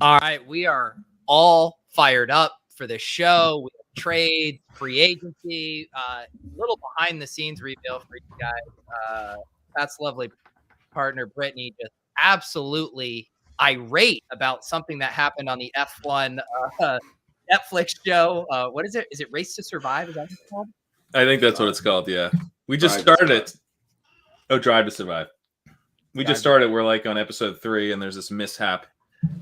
All right, we are all fired up for the show. We have trades, free agency, little behind the scenes reveal for you guys. That's lovely partner Brittany just absolutely irate about something that happened on the F1 Netflix show. What is it? Is it Race to Survive? Is that what it's called? I think that's what it's called. Yeah, we just started it. Oh, Drive to Survive. We just started. We're like on episode 3, and there's this mishap.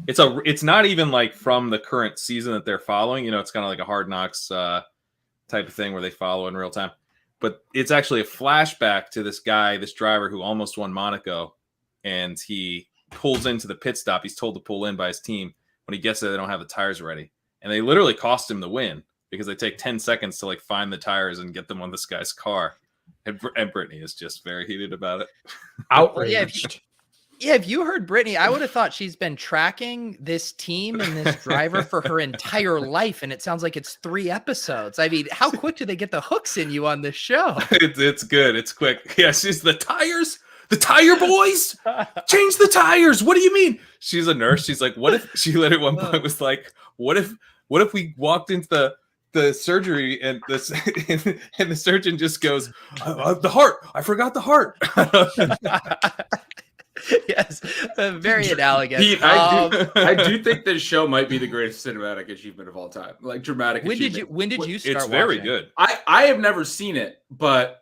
It's not even like from the current season that they're following. You know, it's kind of like a Hard Knocks type of thing where they follow in real time. But it's actually a flashback to this guy, this driver who almost won Monaco, and he pulls into the pit stop. He's told to pull in by his team. When he gets there, they don't have the tires ready, and they literally cost him the win because they take 10 seconds to like find the tires and get them on this guy's car. And Brittany is just very heated about it. Outraged. Yeah, if you heard Brittany, I would have thought she's been tracking this team and this driver for her entire life, and it sounds like it's 3 episodes. I mean, how quick do they get the hooks in you on this show? It's good. It's quick. Yeah, she's the tires. The tire boys change the tires. What do you mean? She's a nurse. She's like, what if she at one point was like, what if we walked into the surgery and the surgeon just goes, the heart. I forgot the heart. Yes, very analogous. Pete, I do think this show might be the greatest cinematic achievement of all time. Like dramatic achievement. When did you start It's watching? very good. I have never seen it, but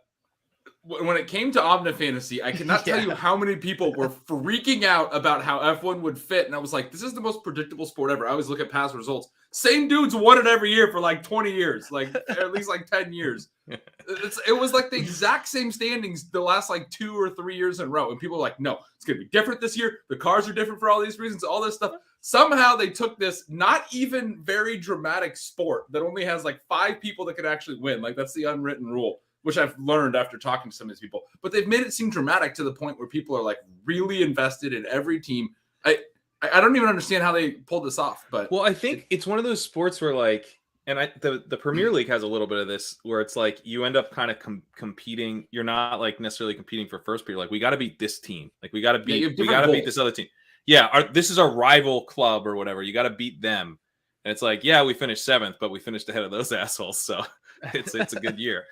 when it came to Omni Fantasy, I cannot tell you how many people were freaking out about how F1 would fit. And I was like, this is the most predictable sport ever. I always look at past results. Same dudes won it every year for like 20 years, like at least like 10 years. It was like the exact same standings the last like 2 or 3 years in a row. And people are like, no, it's going to be different this year. The cars are different for all these reasons, all this stuff. Somehow they took this not even very dramatic sport that only has like 5 people that could actually win. Like that's the unwritten rule, which I've learned after talking to some of these people. But they've made it seem dramatic to the point where people are like really invested in every team. I don't even understand how they pulled this off. But well, I think it's one of those sports where like, and the Premier League has a little bit of this where it's like you end up kind of competing. You're not like necessarily competing for first, but you're like, we got to beat this team. Like we got to beat this other team. Yeah, this is our rival club or whatever. You got to beat them. And it's like, yeah, we finished 7th, but we finished ahead of those assholes. So it's a good year.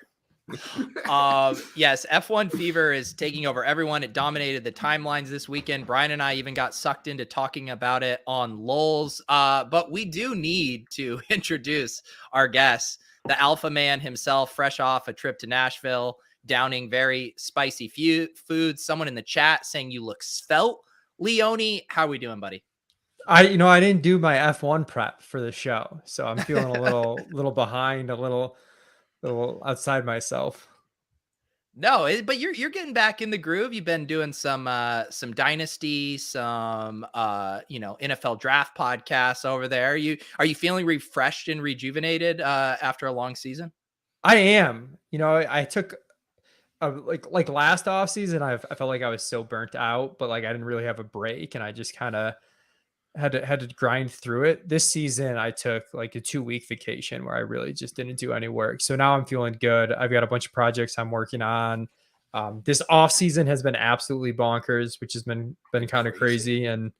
Yes, F1 fever is taking over everyone. It dominated the timelines this weekend. Brian and I even got sucked into talking about it on Lulz. But we do need to introduce our guest, the alpha man himself, fresh off a trip to Nashville, downing very spicy food. Someone in the chat saying you look svelte. Leone, how are we doing, buddy? I didn't do my F1 prep for the show, so I'm feeling a little behind, a little outside myself. No, but you're getting back in the groove. You've been doing some dynasty, some NFL draft podcasts over there. Are you feeling refreshed and rejuvenated after a long season? I am. I took like last off season. I felt like I was so burnt out, but like I didn't really have a break, and I just kind of had to grind through it. This season I took like a 2-week vacation where I really just didn't do any work. So now I'm feeling good. I've got a bunch of projects I'm working on. This off season has been absolutely bonkers, which has been kind of crazy. And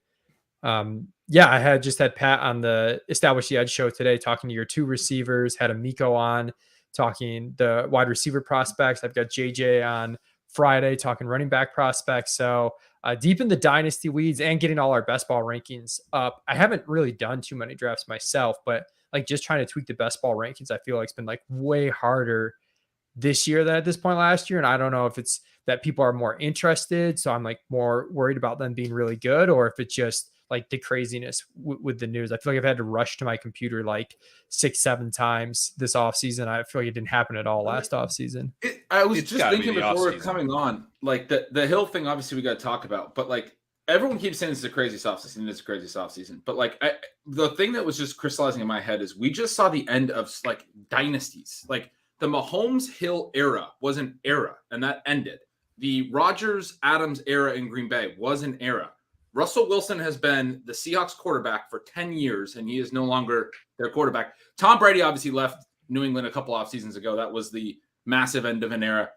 I had Pat on the Establish the Edge show today, talking to your 2 receivers, had Amico on talking the wide receiver prospects. I've got JJ on Friday talking running back prospects. So deep in the dynasty weeds and getting all our best ball rankings up. I haven't really done too many drafts myself, but like just trying to tweak the best ball rankings, I feel like it's been like way harder this year than at this point last year. And I don't know if it's that people are more interested, so I'm like more worried about them being really good, or if it's just like the craziness with the news. I feel like I've had to rush to my computer like 6-7 times this off season. I feel like it didn't happen at all last off season. I was just thinking before we're coming on, like the Hill thing, obviously we got to talk about, but like everyone keeps saying this is a crazy soft season. It's a crazy soft season. But like the thing that was just crystallizing in my head is we just saw the end of like dynasties. Like the Mahomes Hill era was an era and that ended. The Rodgers Adams era in Green Bay was an era. Russell Wilson has been the Seahawks quarterback for 10 years, and he is no longer their quarterback. Tom Brady obviously left New England a couple off seasons ago. That was the massive end of an era,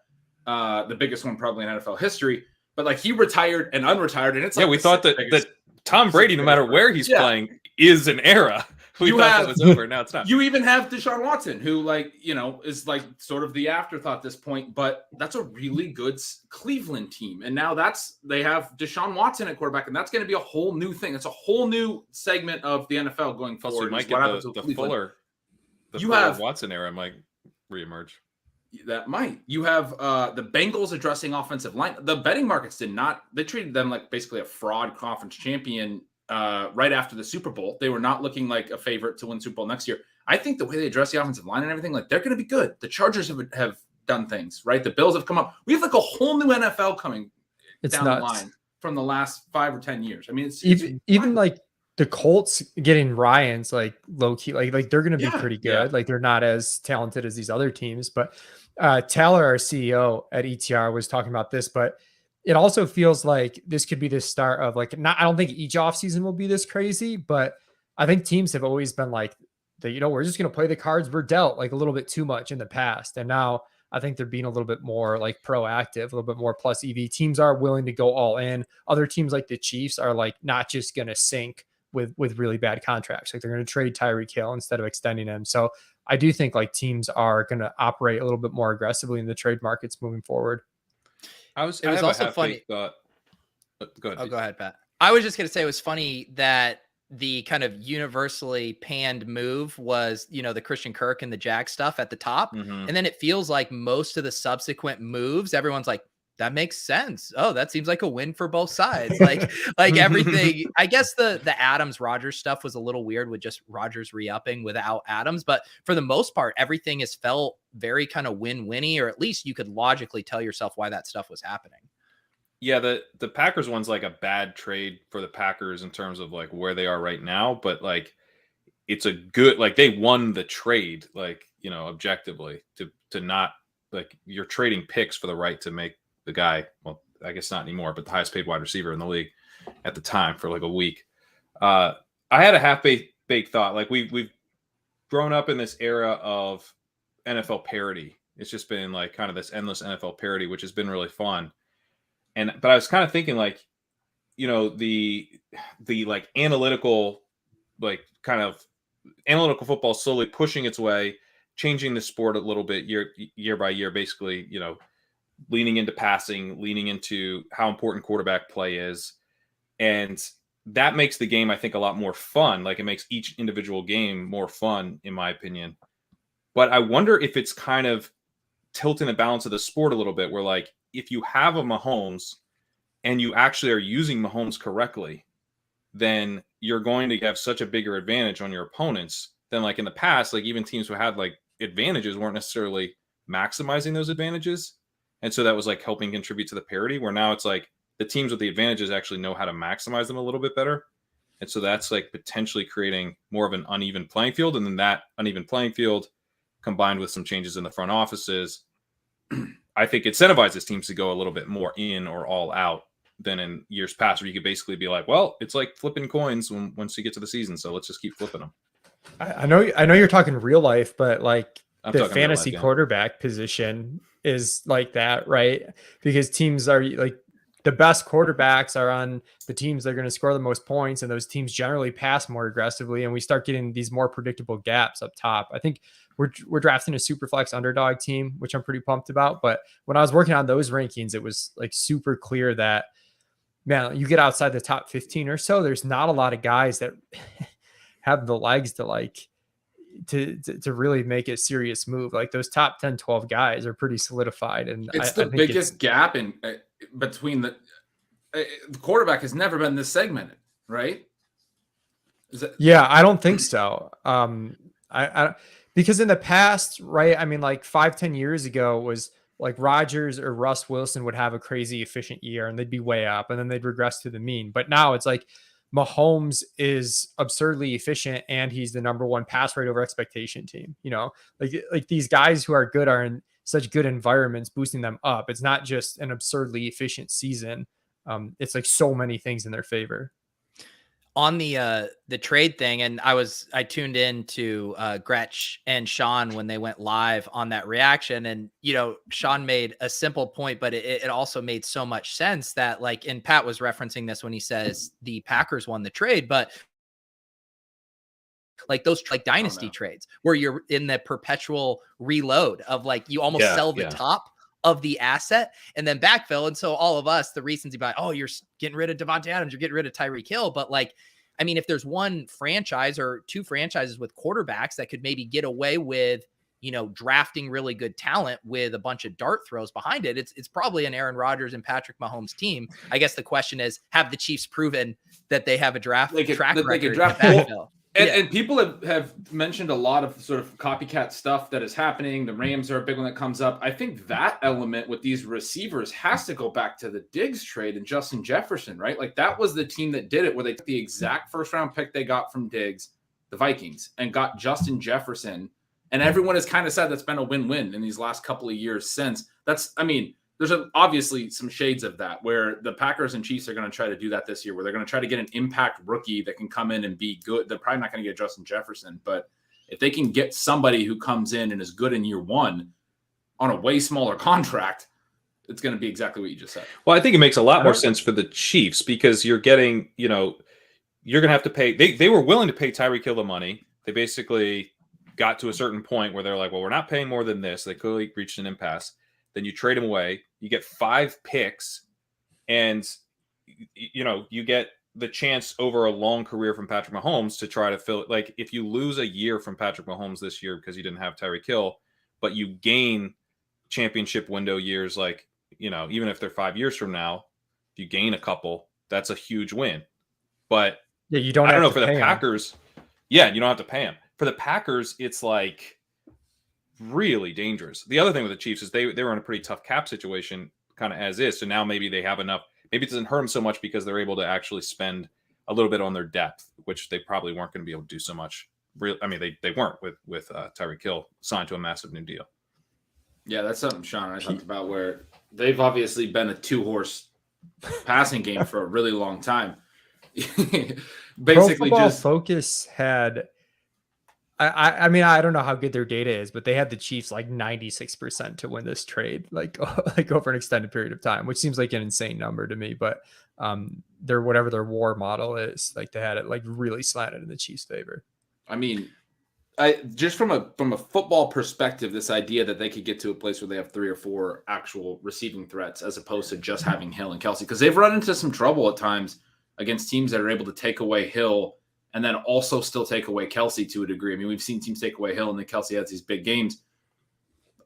the biggest one probably in NFL history. But like he retired and unretired, and it's like we thought that Tom Brady, no matter where he's playing, is an era. We You thought have- that was over. Now it's not. You even have Deshaun Watson, who is like sort of the afterthought at this point, but that's a really good Cleveland team. And now they have Deshaun Watson at quarterback, and that's going to be a whole new thing. It's a whole new segment of the NFL going Plus, forward. we might what get happens with the Cleveland. Fuller, You Fuller have- Watson era might reemerge. That might. You have the Bengals addressing offensive line. The betting markets did not. They treated them like basically a fraud conference champion right after the Super Bowl. They were not looking like a favorite to win Super Bowl next year. I think the way they address the offensive line and everything, like they're going to be good. The Chargers have done things, right? The Bills have come up. We have like a whole new NFL coming down the line from the last 5 or 10 years. I mean, it's even like the Colts getting Ryans like low key, like they're going to be pretty good. Yeah. Like they're not as talented as these other teams, but Taylor, our CEO at ETR, was talking about this, but it also feels like this could be the start of like, not, I don't think each offseason will be this crazy, but I think teams have always been like, we're just going to play the cards we're dealt like a little bit too much in the past. And now I think they're being a little bit more like proactive, a little bit more plus EV. Teams are willing to go all in. Other teams like the Chiefs are like not just going to sink with really bad contracts. Like they're going to trade Tyreek Hill instead of extending him. So I do think like teams are going to operate a little bit more aggressively in the trade markets moving forward. It was also funny. Go ahead. Oh, go ahead, Pat. I was just going to say it was funny that the kind of universally panned move was, the Christian Kirk and the Jag stuff at the top. Mhm. And then it feels like most of the subsequent moves, everyone's like, that makes sense. Oh, that seems like a win for both sides. Like everything. I guess the Adams Rodgers stuff was a little weird with just Rodgers re-upping without Adams, but for the most part, everything has felt very kind of win-winny, or at least you could logically tell yourself why that stuff was happening. Yeah, the Packers one's like a bad trade for the Packers in terms of like where they are right now, but like it's a good, like they won the trade, like, objectively to not, like, you're trading picks for the right to make the guy, well, I guess not anymore, but the highest paid wide receiver in the league at the time for like a week. I had a half-baked thought. Like we've grown up in this era of NFL parity. It's just been like kind of this endless NFL parity, which has been really fun. But I was kind of thinking like, the like analytical, like kind of analytical football slowly pushing its way, changing the sport a little bit year by year, basically, leaning into passing, leaning into how important quarterback play is. And that makes the game, I think, a lot more fun. Like it makes each individual game more fun, in my opinion. But I wonder if it's kind of tilting the balance of the sport a little bit, where like, if you have a Mahomes and you actually are using Mahomes correctly, then you're going to have such a bigger advantage on your opponents than like in the past. Like even teams who had like advantages weren't necessarily maximizing those advantages. And so that was like helping contribute to the parity, where now it's like the teams with the advantages actually know how to maximize them a little bit better. And so that's like potentially creating more of an uneven playing field. And then that uneven playing field combined with some changes in the front offices, I think incentivizes teams to go a little bit more in or all out than in years past, where you could basically be like, well, it's like flipping coins once you get to the season. So let's just keep flipping them. I know you're talking real life, but like I'm the talking real fantasy life, yeah. quarterback position is like that, right? Because teams are like the best quarterbacks are on the teams that are going to score the most points, and those teams generally pass more aggressively, and we start getting these more predictable gaps up top. I think we're drafting a Superflex Underdog team, which I'm pretty pumped about. But when I was working on those rankings, it was like super clear that, man, you get outside the top 15 or so, there's not a lot of guys that have the legs to like to really make a serious move. Like those top 10, 12 guys are pretty solidified. And it's I the think biggest gap in between the quarterback has never been this segmented, right? Yeah, I don't think so. I because in the past, right? I mean, like 5-10 years ago was like Rodgers or Russ Wilson would have a crazy efficient year and they'd be way up and then they'd regress to the mean. But now it's like Mahomes is absurdly efficient and he's the number one pass rate over expectation team. Like these guys who are good are in such good environments, boosting them up. It's not just an absurdly efficient season. It's like so many things in their favor. On the trade thing, and I tuned in to Gretch and Sean when they went live on that reaction, and Sean made a simple point, but it also made so much sense that, like, and Pat was referencing this when he says the Packers won the trade, but like those like dynasty trades where you're in the perpetual reload of like you almost sell the top of the asset and then backfill. And so all of us, the recency by, oh, you're getting rid of Devontae Adams, you're getting rid of Tyreek Hill. But like, I mean, if there's one franchise or two franchises with quarterbacks that could maybe get away with, you know, drafting really good talent with a bunch of dart throws behind it, it's probably an Aaron Rodgers and Patrick Mahomes team. I guess the question is, have the Chiefs proven that they have a track record? And people have mentioned a lot of sort of copycat stuff that is happening. The Rams are a big one that comes up. I think that element with these receivers has to go back to the Diggs trade and Justin Jefferson, right? Like that was the team that did it, where they took the exact first round pick they got from Diggs, the Vikings, and got Justin Jefferson. And everyone has kind of said that's been a win-win in these last couple of years since. There's obviously some shades of that where the Packers and Chiefs are going to try to do that this year, where they're going to try to get an impact rookie that can come in and be good. They're probably not going to get Justin Jefferson, but if they can get somebody who comes in and is good in year one on a way smaller contract, it's going to be exactly what you just said. Well, I think it makes a lot more sense for the Chiefs because you're getting, you know, you're going to have to pay. They were willing to pay Tyreek Hill the money. They basically got to a certain point where they're like, well, we're not paying more than this. They clearly reached an impasse. Then you trade him away. You get 5 picks, and you know you get the chance over a long career from Patrick Mahomes to try to fill it. Like if you lose a year from Patrick Mahomes this year because you didn't have Tyreek Hill, but you gain championship window years, like you know, even if they're 5 years from now, if you gain a couple, that's a huge win. But yeah, you don't. I don't know for the Packers. Yeah, you don't have to pay him. For the Packers, it's like really dangerous. The other thing with the Chiefs is they were in a pretty tough cap situation kind of as is. So now maybe they have enough. Maybe it doesn't hurt them so much because they're able to actually spend a little bit on their depth, which they probably weren't going to be able to do so much. I mean, they weren't with Tyreek Hill signed to a massive new deal. Yeah, that's something Sean and I talked about where they've obviously been a 2-horse passing game for a really long time. Basically, Pro Football Focus had. I mean, I don't know how good their data is, but they had the Chiefs like 96% to win this trade, like over an extended period of time, which seems like an insane number to me. But whatever their WAR model is, like they had it like really slanted in the Chiefs' favor. I mean, just from a football perspective, this idea that they could get to a place where they have 3 or 4 actual receiving threats as opposed to just having Hill and Kelsey, because they've run into some trouble at times against teams that are able to take away Hill and then also still take away Kelsey to a degree. I mean, we've seen teams take away Hill and then Kelsey has these big games.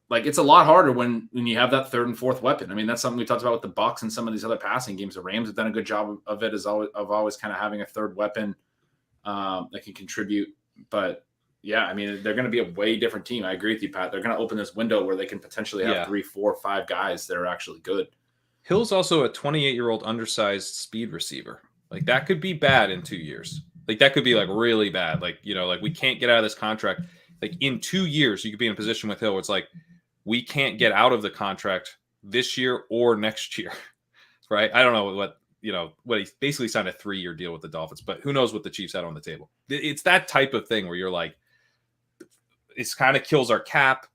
Like it's a lot harder when you have that 3rd and 4th weapon. I mean, that's something we talked about with the Bucs and some of these other passing games. The Rams have done a good job of it, of always kind of having a 3rd weapon that can contribute. But yeah, I mean, they're going to be a way different team. I agree with you, Pat. They're going to open this window where they can potentially have 3, 4, 5 guys that are actually good. Hill's also a 28-year-old undersized speed receiver. Like that could be bad in 2 years. Like that could be like really bad. Like, you know, like we can't get out of this contract. Like in 2 years, you could be in a position with Hill where it's like, we can't get out of the contract this year or next year. Right. I don't know what he basically signed a 3-year deal with the Dolphins, but who knows what the Chiefs had on the table. It's that type of thing where you're like, it's kind of kills our cap.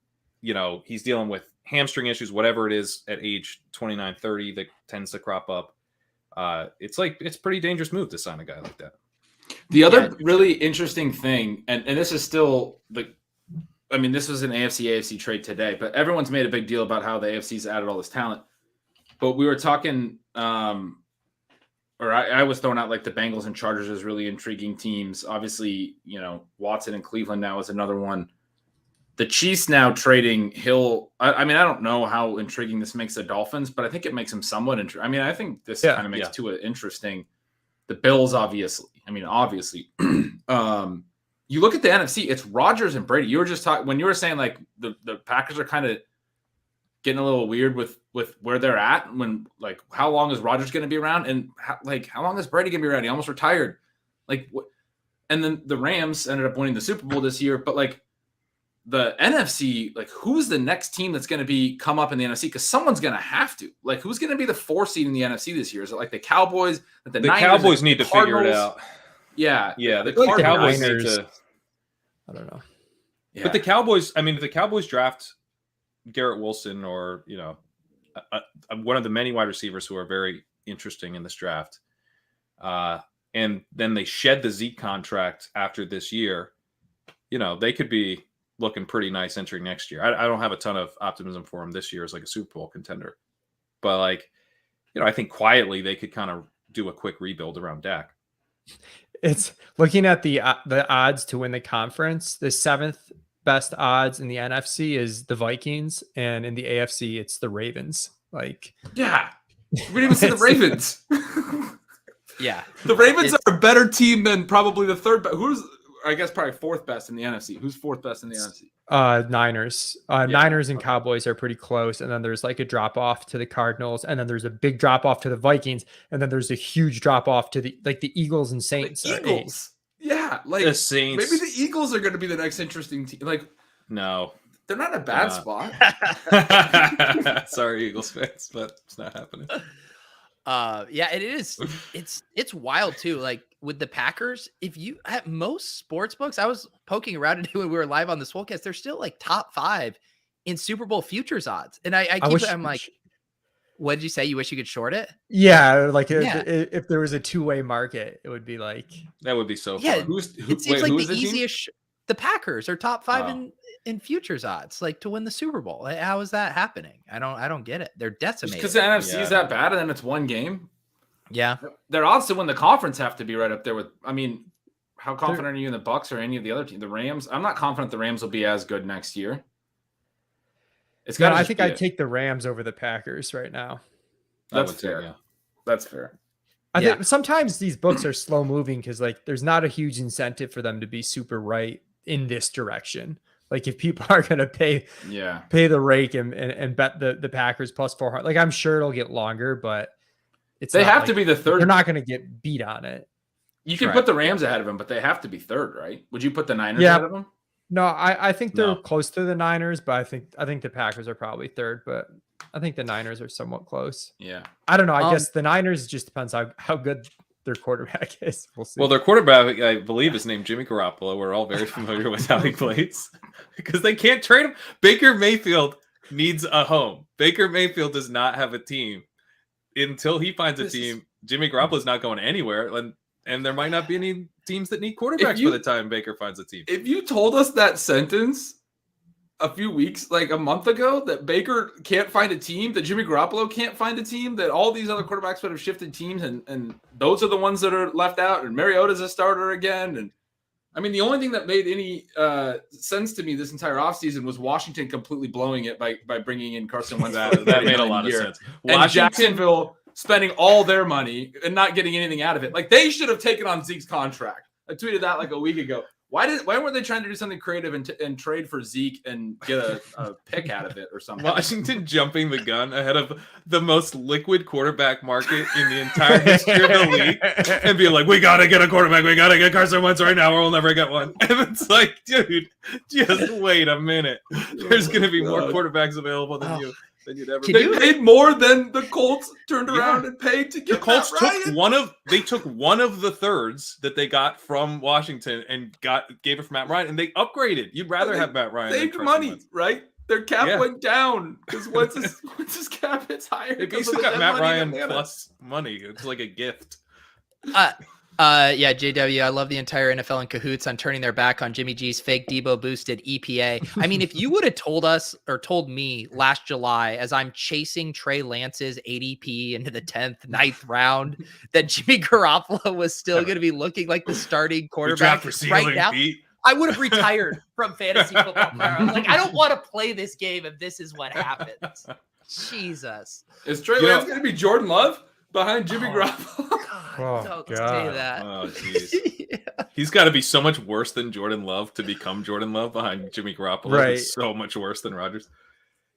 You know, he's dealing with hamstring issues, whatever it is at age 29, 30 that tends to crop up. It's a pretty dangerous move to sign a guy like that. The other really interesting thing, and this is still this was an AFC trade today, but everyone's made a big deal about how the AFC's added all this talent. But we were talking, I was throwing out like the Bengals and Chargers as really intriguing teams. Obviously, you know, Watson and Cleveland now is another one. The Chiefs now trading Hill. I mean, I don't know how intriguing this makes the Dolphins, but I think it makes them somewhat interesting. I mean, I think this kind of makes Tua interesting. The Bills, obviously. You look at the NFC, it's Rodgers and Brady. You were just talking when you were saying like the Packers are kind of getting a little weird with where they're at. When like how long is Rodgers going to be around, and how long is Brady going to be around? He almost retired. And then the Rams ended up winning the Super Bowl this year, but like the NFC, like who's the next team that's going to come up in the NFC? Because someone's going to have to. Like who's going to be the 4th seed in the NFC this year? Is it like the Cowboys? The Niners, Cowboys need to figure it out. Yeah. The Cowboys need to. I don't know. Yeah. But the Cowboys, I mean, if the Cowboys draft Garrett Wilson or, you know, one of the many wide receivers who are very interesting in this draft, and then they shed the Zeke contract after this year, they could be looking pretty nice entering next year. I don't have a ton of optimism for them this year as like a Super Bowl contender, but like, I think quietly they could kind of do a quick rebuild around Dak. It's looking at the odds to win the conference. The 7th best odds in the NFC is the Vikings, and in the AFC it's the Ravens. Like, yeah, we didn't even see the Ravens. Yeah, the Ravens are a better team than probably the third. Who's, I guess, probably 4th best in the NFC. Who's 4th best in the NFC? Niners. Niners and Cowboys are pretty close, and then there's like a drop off to the Cardinals, and then there's a big drop off to the Vikings, and then there's a huge drop off to the Eagles and Saints. The Eagles, yeah, like the Saints. Maybe the Eagles are going to be the next interesting team. Like, no, they're not in a bad spot. Sorry, Eagles fans, but it's not happening. Yeah, it is. It's wild too. Like with the Packers, if you at most sports books, I was poking around today when we were live on the Swolecast, they're still like top 5 in Super Bowl futures odds. And I'm like, what did you say? You wish you could short it? Yeah, like if there was a 2-way market, it would be like, that would be so fun. Yeah, it seems like the easiest. The Packers are top 5 in futures odds, like to win the Super Bowl. How is that happening? I don't get it. They're decimated. Because the NFC is that bad, and then it's one game. Yeah, their odds to win the conference have to be right up there with. I mean, how confident are you in the Bucs or any of the other teams? The Rams. I'm not confident the Rams will be as good next year. It's got. I think I'd take the Rams over the Packers right now. That's fair. Yeah. That's fair. I think sometimes these books are slow moving because like there's not a huge incentive for them to be super right in this direction. Like if people are going to pay the rake and bet the Packers plus 400, like I'm sure it'll get longer, but they have to be the third. They're not going to get beat on it. You can put the Rams ahead of them, but they have to be third, right? Would you put the Niners ahead of them? No, I think they're close to the Niners, but I think the Packers are probably third, but I think the Niners are somewhat close. Yeah. I don't know. I guess the Niners just depends how good their quarterback is. We'll see. Well, their quarterback, I believe, is named Jimmy Garoppolo. We're all very familiar with how he plays because they can't trade him. Baker Mayfield needs a home. Baker Mayfield does not have a team. Until he finds a team, Jimmy Garoppolo is not going anywhere. And there might not be any teams that need quarterbacks by the time Baker finds a team. If you told us that sentence a few weeks, like a month ago, that Baker can't find a team, that Jimmy Garoppolo can't find a team, that all these other quarterbacks would have shifted teams, and those are the ones that are left out, and Mariota's a starter again. And I mean, the only thing that made any sense to me this entire offseason was Washington completely blowing it by bringing in Carson Wentz. that made a lot of sense. And Jacksonville spending all their money and not getting anything out of it. Like they should have taken on Zeke's contract. I tweeted that like a week ago. Why weren't they trying to do something creative and trade for Zeke and get a pick out of it or something? Washington jumping the gun ahead of the most liquid quarterback market in the entire history of the league and be like, we got to get a quarterback. We got to get Carson Wentz right now or we'll never get one. And it's like, dude, just wait a minute. There's going to be more quarterbacks available than you. Than you'd ever. They paid more than the Colts turned around and paid to get the Colts. Matt Took one of the thirds that they got from Washington and gave it for Matt Ryan, and they upgraded. You'd rather have Matt Ryan. Saved money, right? Their cap went down because once his cap hits higher, they basically got Matt Ryan plus money. It's like a gift. Yeah, JW, I love the entire NFL in cahoots on turning their back on Jimmy G's fake Debo boosted EPA. I mean, if you would have told us or told me last July as I'm chasing Trey Lance's ADP into the 10th, 9th round that Jimmy Garoppolo was still going to be looking like the starting quarterback right now, I would have retired from fantasy football. Like, I don't want to play this game if this is what happens. Jesus. Is Trey Lance going to be Jordan Love behind Jimmy Garoppolo? Don't say that. Oh, jeez. He's got to be so much worse than Jordan Love to become Jordan Love behind Jimmy Garoppolo. Right. He's so much worse than Rodgers.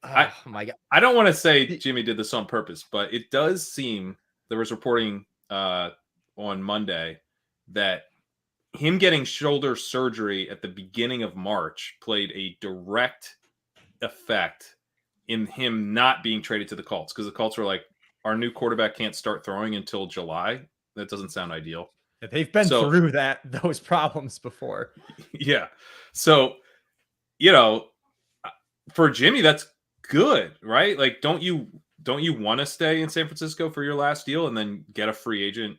Oh my God. I don't want to say Jimmy did this on purpose, but it does seem there was reporting on Monday that him getting shoulder surgery at the beginning of March played a direct effect in him not being traded to the Colts because the Colts were like, our new quarterback can't start throwing until July. That doesn't sound ideal. They've been through those problems before. Yeah. So, for Jimmy, that's good, right? Like, don't you want to stay in San Francisco for your last deal and then get a free agent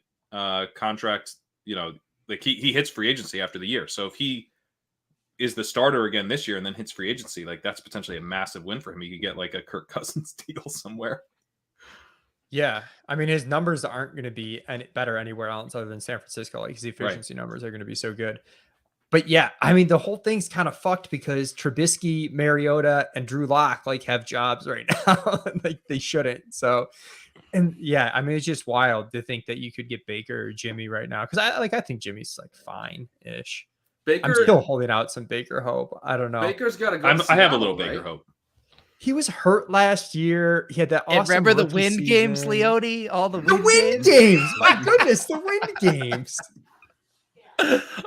contract? Like he hits free agency after the year. So if he is the starter again this year and then hits free agency, like that's potentially a massive win for him. He could get like a Kirk Cousins deal somewhere. Yeah, I mean his numbers aren't going to be any better anywhere else other than San Francisco. Like his efficiency numbers are going to be so good. But yeah, I mean the whole thing's kind of fucked because Trubisky, Mariota, and Drew Lock like have jobs right now. Like they shouldn't. So, and yeah, I mean it's just wild to think that you could get Baker or Jimmy right now because I think Jimmy's like fine-ish. I'm still holding out some Baker hope. I don't know. Baker's got to go. I have a little Baker hope. He was hurt last year. He had that awesome. And remember the win season. Games, Leone? All the win games. My goodness, the win games.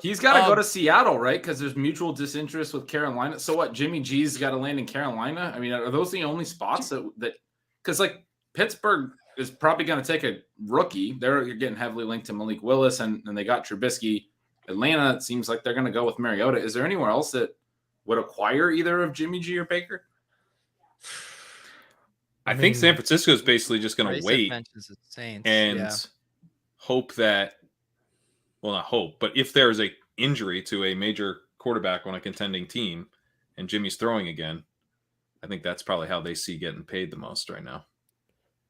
He's got to go to Seattle, right? Because there's mutual disinterest with Carolina. So what? Jimmy G's got to land in Carolina. I mean, are those the only spots that? Because like Pittsburgh is probably going to take a rookie. They're getting heavily linked to Malik Willis, and they got Trubisky. Atlanta, it seems like they're going to go with Mariota. Is there anywhere else that would acquire either of Jimmy G or Baker? I think San Francisco is basically just going to wait and hope that, well, not hope, but if there's a injury to a major quarterback on a contending team and Jimmy's throwing again, I think that's probably how they see getting paid the most right now.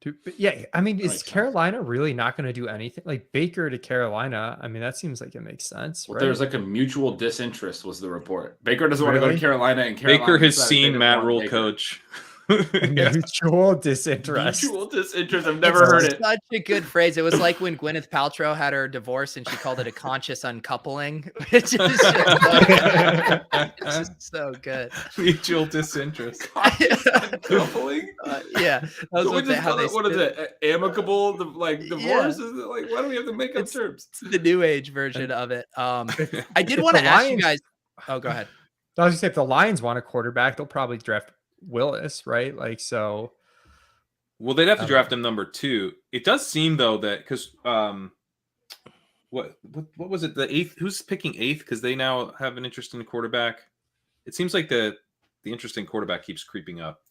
Dude, yeah, I mean, is Carolina really not going to do anything? Like Baker to Carolina, I mean, that seems like it makes sense. Well, right? There's like a mutual disinterest was the report. Baker doesn't want to go to Carolina, and Carolina Baker has seen Matt Rule coach. Mutual disinterest. Mutual disinterest. I've never heard it. Such a good phrase. It was like when Gwyneth Paltrow had her divorce and she called it a conscious uncoupling. It's just so good. Mutual disinterest. Uncoupling? Yeah. So what is it? Amicable? Like divorce? Yeah. Is it like, why do we have to make up terms? It's the new age version of it. I did want to ask you guys. Oh, go ahead. I was gonna say if the Lions want a quarterback, they'll probably draft Willis, right? Like so. Well, they'd have to draft him number 2. It does seem though that because what was it? The 8th? Who's picking 8th? Because they now have an interest in a quarterback. It seems like the interesting quarterback keeps creeping up.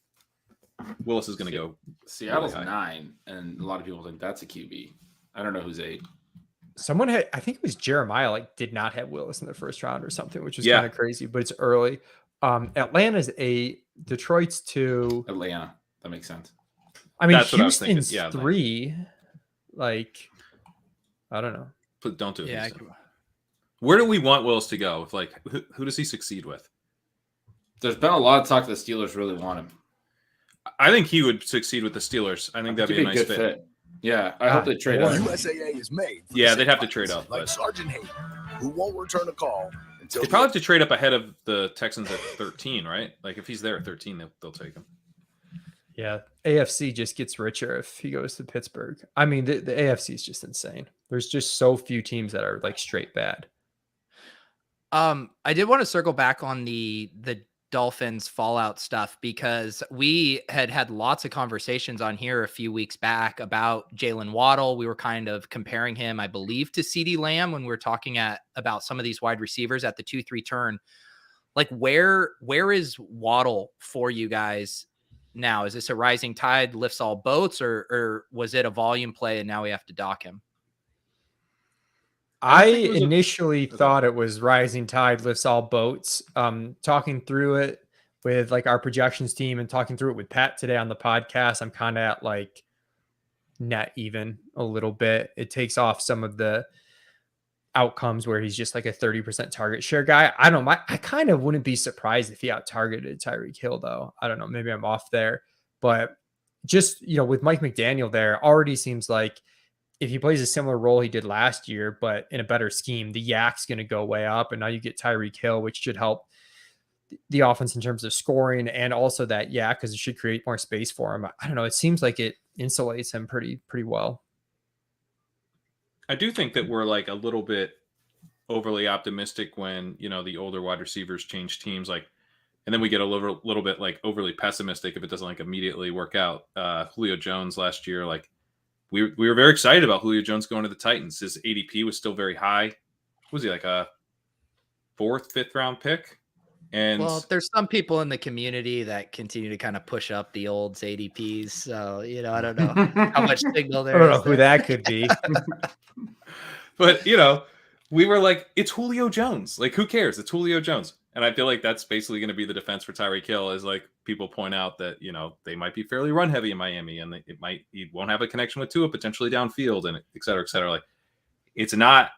Willis is going to go. Seattle's really 9, and a lot of people think that's a QB. I don't know who's 8. Someone had, I think it was Jeremiah, like did not have Willis in the first round or something, which was kind of crazy, but it's early. Atlanta's 8, Detroit's 2. Atlanta, that makes sense. I mean, Houston's 3. Like, I don't know. But don't do it. Yeah. Where do we want Willis to go? If like, who does he succeed with? There's been a lot of talk the Steelers really want him. I think he would succeed with the Steelers. I think that'd be a nice fit. Yeah, I hope they trade up. USAA is made. Yeah, they'd have to trade up. Like Sergeant Hayden, who won't return a call until they probably have to trade up ahead of the Texans at 13, right? Like if he's there at 13, they'll take him. Yeah, AFC just gets richer if he goes to Pittsburgh. I mean, the AFC is just insane. There's just so few teams that are like straight bad. I did want to circle back on the Dolphins fallout stuff because we had lots of conversations on here a few weeks back about Jalen Waddle. We were kind of comparing him, I believe, to CeeDee Lamb when we were talking about some of these wide receivers at the 2-3 turn. Like where is Waddle for you guys now? Is this a rising tide lifts all boats, or was it a volume play and now we have to dock him? I initially thought it was rising tide lifts all boats. Talking through it with like our projections team and talking through it with Pat today on the podcast, I'm kind of at like net even a little bit. It takes off some of the outcomes where he's just like a 30% target share guy. I don't know. I kind of wouldn't be surprised if he out targeted Tyreek Hill though. I don't know. Maybe I'm off there, but just, with Mike McDaniel there already seems like if he plays a similar role he did last year, but in a better scheme, the yak's going to go way up. And now you get Tyreek Hill, which should help the offense in terms of scoring and also that yak because it should create more space for him. I don't know. It seems like it insulates him pretty well. I do think that we're like a little bit overly optimistic when, the older wide receivers change teams, like, and then we get a little bit like overly pessimistic if it doesn't like immediately work out. Julio Jones last year, like, we were very excited about Julio Jones going to the Titans. His ADP was still very high. Was he like a 4th, 5th round pick? And well, there's some people in the community that continue to kind of push up the old ADPs. So, I don't know how much signal there is. I don't know who that could be. But, we were like, it's Julio Jones. Like, who cares? It's Julio Jones. And I feel like that's basically going to be the defense for Tyreek Hill, is like people point out that, they might be fairly run heavy in Miami, and he won't have a connection with Tua potentially downfield, and et cetera, et cetera. Like, it's not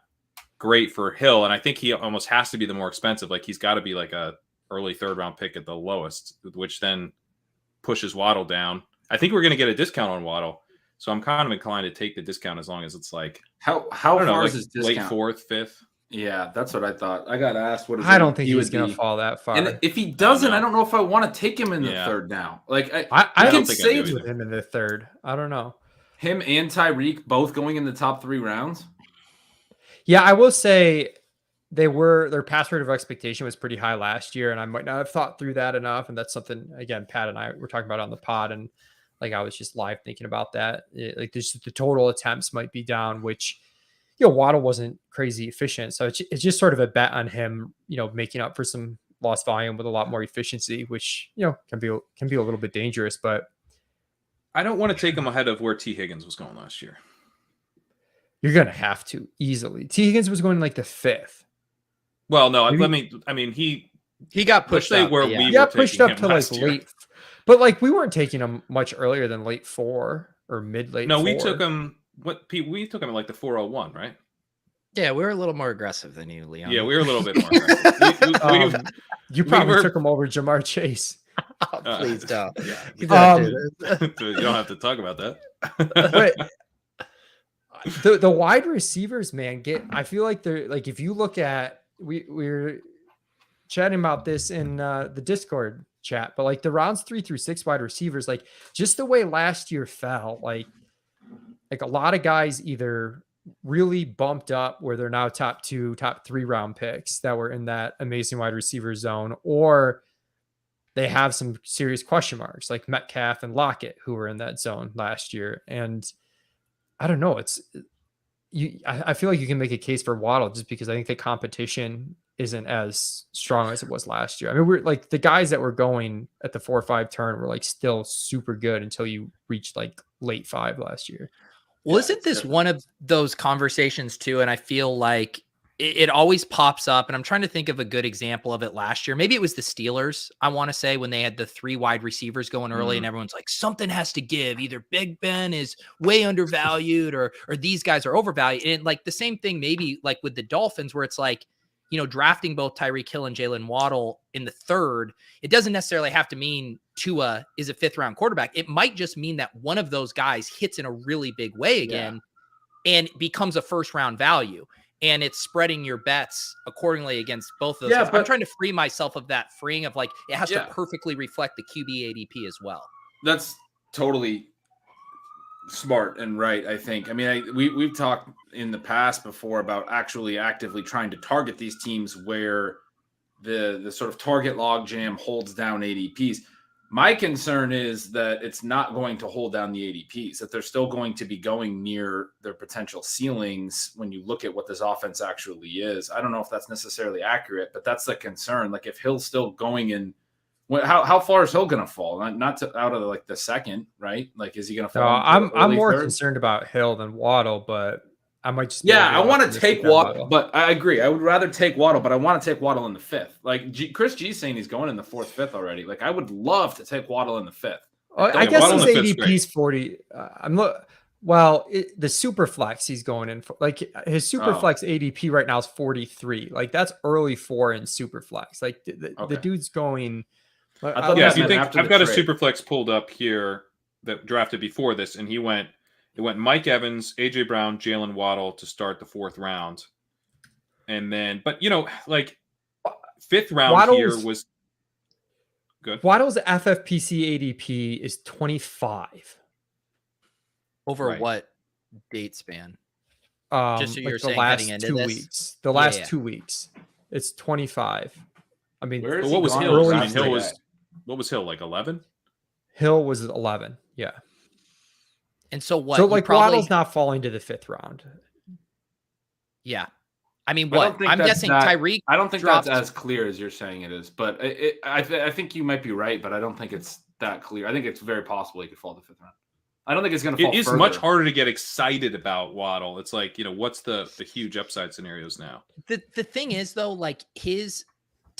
great for Hill. And I think he almost has to be the more expensive. Like, he's got to be like a early 3rd round pick at the lowest, which then pushes Waddle down. I think we're going to get a discount on Waddle. So I'm kind of inclined to take the discount as long as it's like, how far is his late discount? 4th, 5th. Yeah, that's what I thought. I got asked what is I don't think he's going to fall that far. And if he doesn't, I don't know if I want to take him in the 3rd now. Like, I can don't think save with him in the 3rd. I don't know. Him and Tyreek both going in the top 3 rounds. Yeah, I will say their pass rate of expectation was pretty high last year, and I might not have thought through that enough. And that's something, again, Pat and I were talking about on the pod, and like I was just live thinking about that. Like, the total attempts might be down, which, Waddle wasn't crazy efficient, so it's just sort of a bet on him, making up for some lost volume with a lot more efficiency, which can be a little bit dangerous. But I don't want to take him ahead of where T. Higgins was going last year. You're gonna have to easily. T. Higgins was going like the 5th. Well, no, he got pushed up. Where we got pushed up to like late, but like we weren't taking him much earlier than late 4 or mid-late. No, 4. we took him. We took him at like the 401, right? Yeah, we were a little more aggressive than you, Leon. Yeah, we were a little bit more aggressive. You probably took him over Jamar Chase. Oh, please don't. Yeah. You don't do You don't have to talk about that. But the wide receivers, man, I feel like they're like, if you look at, we're chatting about this in the Discord chat, but like the rounds 3 through 6 wide receivers, like just the way last year fell, like a lot of guys either really bumped up where they're now top 2, top 3 round picks that were in that amazing wide receiver zone, or they have some serious question marks like Metcalf and Lockett, who were in that zone last year. And I don't know. I feel like you can make a case for Waddle just because I think the competition isn't as strong as it was last year. I mean, we're like the guys that were going at the 4 or 5 turn were like still super good until you reached like late 5 last year. Well, isn't this one of those conversations too? And I feel like it always pops up, and I'm trying to think of a good example of it last year. Maybe it was the Steelers, I want to say, when they had the 3 wide receivers going early, and everyone's like, something has to give. Either Big Ben is way undervalued or these guys are overvalued. And like the same thing, maybe like with the Dolphins, where it's like, drafting both Tyreek Hill and Jalen Waddle in the 3rd, it doesn't necessarily have to mean Tua is a 5th round quarterback. It might just mean that one of those guys hits in a really big way again and becomes a 1st round value. And it's spreading your bets accordingly against both of those. I'm trying to free myself of that freeing of like, it has to perfectly reflect the QB ADP as well. That's totally smart and right, I think. I mean, we've talked in the past before about actually actively trying to target these teams where the sort of target log jam holds down ADPs. My concern is that it's not going to hold down the ADPs, that they're still going to be going near their potential ceilings when you look at what this offense actually is. I don't know if that's necessarily accurate, but that's the concern. Like if Hill's still going in, how far is Hill going to fall? Not out of like the 2nd, right? Like, is he going to fall? No, I'm more concerned about Hill than Waddle, but I might just. I want to take Waddle, but I agree. I would rather take Waddle, but I want to take Waddle in the 5th. Like Chris G's saying he's going in the 4th, 5th already. Like I would love to take Waddle in the 5th. I guess his ADP's 40. The Superflex he's going in for, like his Superflex ADP right now is 43. Like that's early 4 in Superflex. Like the dude's going. If you think I've got a Superflex pulled up here that drafted before this, and it went Mike Evans, AJ Brown, Jalen Waddle to start the 4th round. And then, but like 5th round here was good. Waddle's FFPC ADP is 25. Over what date span? Just so you're saying heading into 2 weeks. The last 2 weeks. It's 25. I mean, what was Hill? What was Hill, like 11? Hill was 11. Yeah. And so what? So like Waddle's not falling to the 5th round. Yeah. I mean, what? I'm guessing Tyreek. I don't think that's as clear as you're saying it is, but I think you might be right, but I don't think it's that clear. I think it's very possible he could fall to 5th round. I don't think it's going to fall. It is much harder to get excited about Waddle. It's like, what's the huge upside scenarios now? The thing is though, like his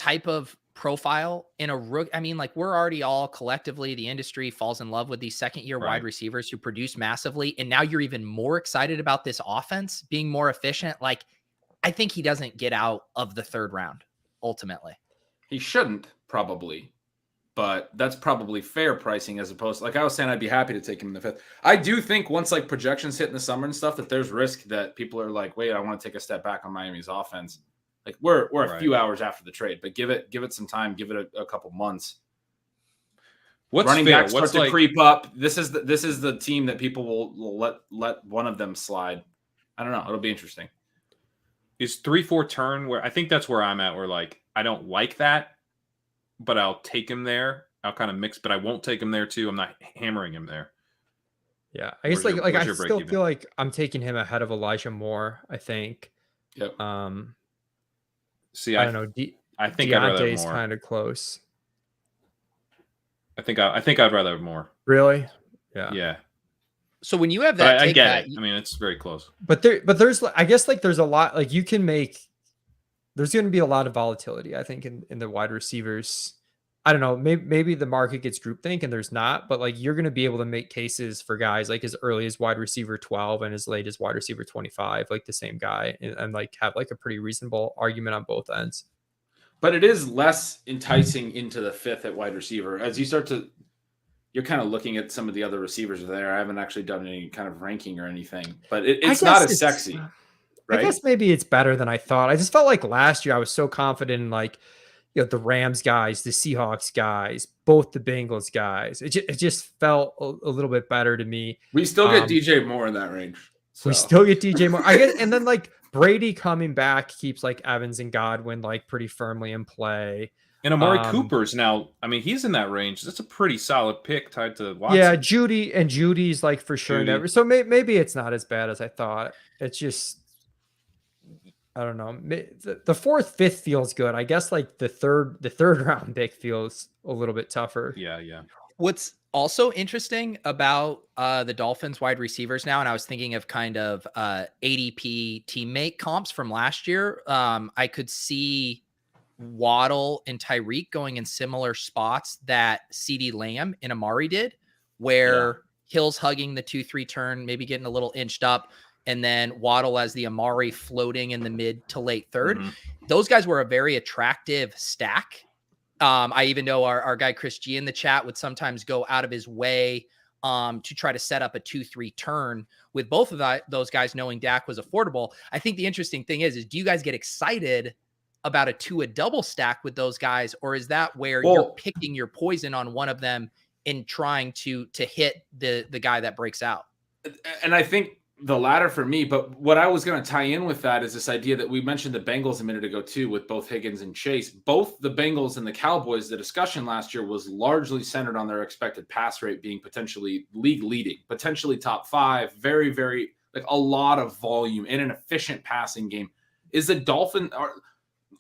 type of profile in a rook. I mean, like we're already all collectively, the industry falls in love with these second-year wide receivers who produce massively. And now you're even more excited about this offense being more efficient. Like, I think he doesn't get out of the third round ultimately. He shouldn't probably, but that's probably fair pricing as opposed to, like I was saying, I'd be happy to take him in the fifth. I do think once like projections hit in the summer and stuff, that there's risk that people are like, wait, I want to take a step back on Miami's offense. Like we're a few hours after the trade, but give it some time, give it a couple months. What's running fair? backs start to creep up. This is the team that people will let one of them slide. I don't know. It'll be interesting. Is 3-4 turn where I think that's where I'm at. Where like I don't like that, but I'll take him there. I'll kind of mix, but I won't take him there too. I'm not hammering him there. Yeah, I guess like I still feel like I'm taking him ahead of Elijah Moore. I think. Yep. See, I don't know. I think I'd rather have Deontay's more. kind of close. I think I'd rather have more. Really? Yeah. Yeah. So when you have that, I get it. I mean, it's very close. But there's I guess like there's a lot like you can make. There's going to be a lot of volatility, I think, in the wide receivers. I don't know. Maybe the market gets groupthink and there's not, but like you're going to be able to make cases for guys like as early as wide receiver 12 and as late as wide receiver 25, like the same guy, and like have like a pretty reasonable argument on both ends. But it is less enticing into the fifth at wide receiver as you start to. You're kind of looking at some of the other receivers there. I haven't actually done any kind of ranking or anything, but it's not as sexy. Right? I guess maybe it's better than I thought. I just felt like last year I was so confident in like, you know, the Rams guys, the Seahawks guys, both the Bengals guys. It just felt a little bit better to me. We still get DJ Moore in that range. So. We still get DJ Moore. I guess, and then like Brady coming back keeps like Evans and Godwin like pretty firmly in play. And Amari Cooper's now, I mean, he's in that range. That's a pretty solid pick tied to Watson. Yeah, Judy's like for sure. Never. So maybe it's not as bad as I thought. It's just, I don't know. The fourth, fifth feels good. I guess like the third round pick feels a little bit tougher. Yeah. What's also interesting about the Dolphins wide receivers now, and I was thinking of kind of ADP teammate comps from last year. I could see Waddle and Tyreek going in similar spots that CeeDee Lamb and Amari did, where Hill's hugging the 2-3 turn, maybe getting a little inched up, and then Waddle as the Amari floating in the mid to late third. Mm-hmm. Those guys were a very attractive stack. I even know our guy Chris G in the chat would sometimes go out of his way to try to set up a 2-3 turn with both of those guys, knowing Dak was affordable. I think the interesting thing is do you guys get excited about a double stack with those guys, or is that where you're picking your poison on one of them and trying to hit the guy that breaks out? And I think the latter for me, but what I was going to tie in with that is this idea that we mentioned the Bengals a minute ago too, with both Higgins and Chase. Both the Bengals and the Cowboys, the discussion last year was largely centered on their expected pass rate being potentially league leading, potentially top 5, very, very, like a lot of volume in an efficient passing game. Is the Dolphin, or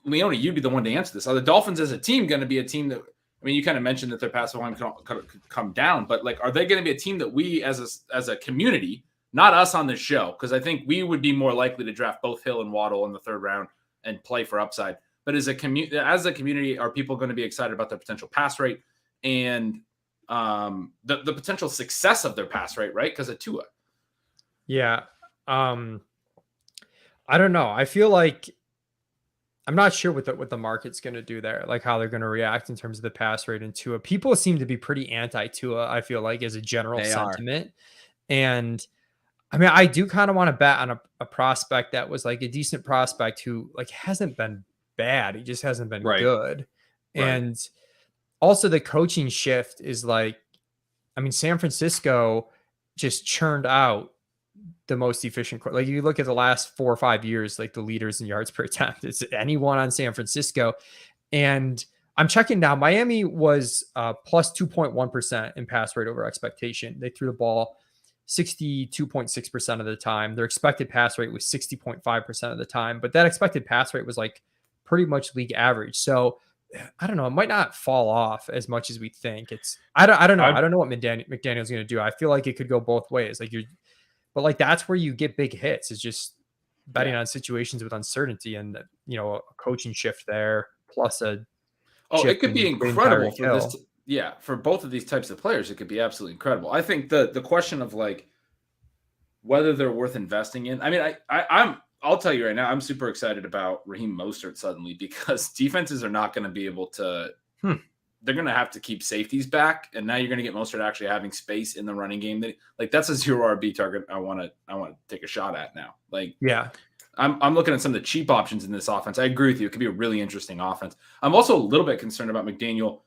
Leone, you'd be the one to answer this. Are the Dolphins as a team going to be a team that, I mean, you kind of mentioned that their pass volume could come down, but like, are they going to be a team that we as a community, not us on this show, because I think we would be more likely to draft both Hill and Waddle in the third round and play for upside. But as a community, are people going to be excited about their potential pass rate and the potential success of their pass rate, right? Because of Tua. Yeah. I don't know. I feel like I'm not sure what the market's going to do there, like how they're going to react in terms of the pass rate and Tua. People seem to be pretty anti-Tua, I feel like, as a general sentiment. And I mean, I do kind of want to bet on a prospect that was like a decent prospect who like hasn't been bad. He just hasn't been good. Right. And also the coaching shift is like, I mean, San Francisco just churned out the most efficient. Like you look at the last 4 or 5 years, like the leaders in yards per attempt, it's anyone on San Francisco. And I'm checking now. Miami was plus 2.1% in pass rate over expectation. They threw the ball 62.6% of the time. Their expected pass rate was 60.5% of the time, but that expected pass rate was like pretty much league average. So I don't know. It might not fall off as much as we think. I don't know. I don't know what McDaniel's going to do. I feel like it could go both ways. But like that's where you get big hits, is just betting on situations with uncertainty and, you know, a coaching shift there plus a Oh, it could be incredible for Hill. this. Yeah, for both of these types of players, it could be absolutely incredible. I think the question of like whether they're worth investing in. I mean, I'll tell you right now, I'm super excited about Raheem Mostert suddenly because defenses are not going to be able to. They're going to have to keep safeties back, and now you're going to get Mostert actually having space in the running game. That's a 0 RB target. I want to take a shot at now. Like, yeah, I'm looking at some of the cheap options in this offense. I agree with you. It could be a really interesting offense. I'm also a little bit concerned about McDaniel.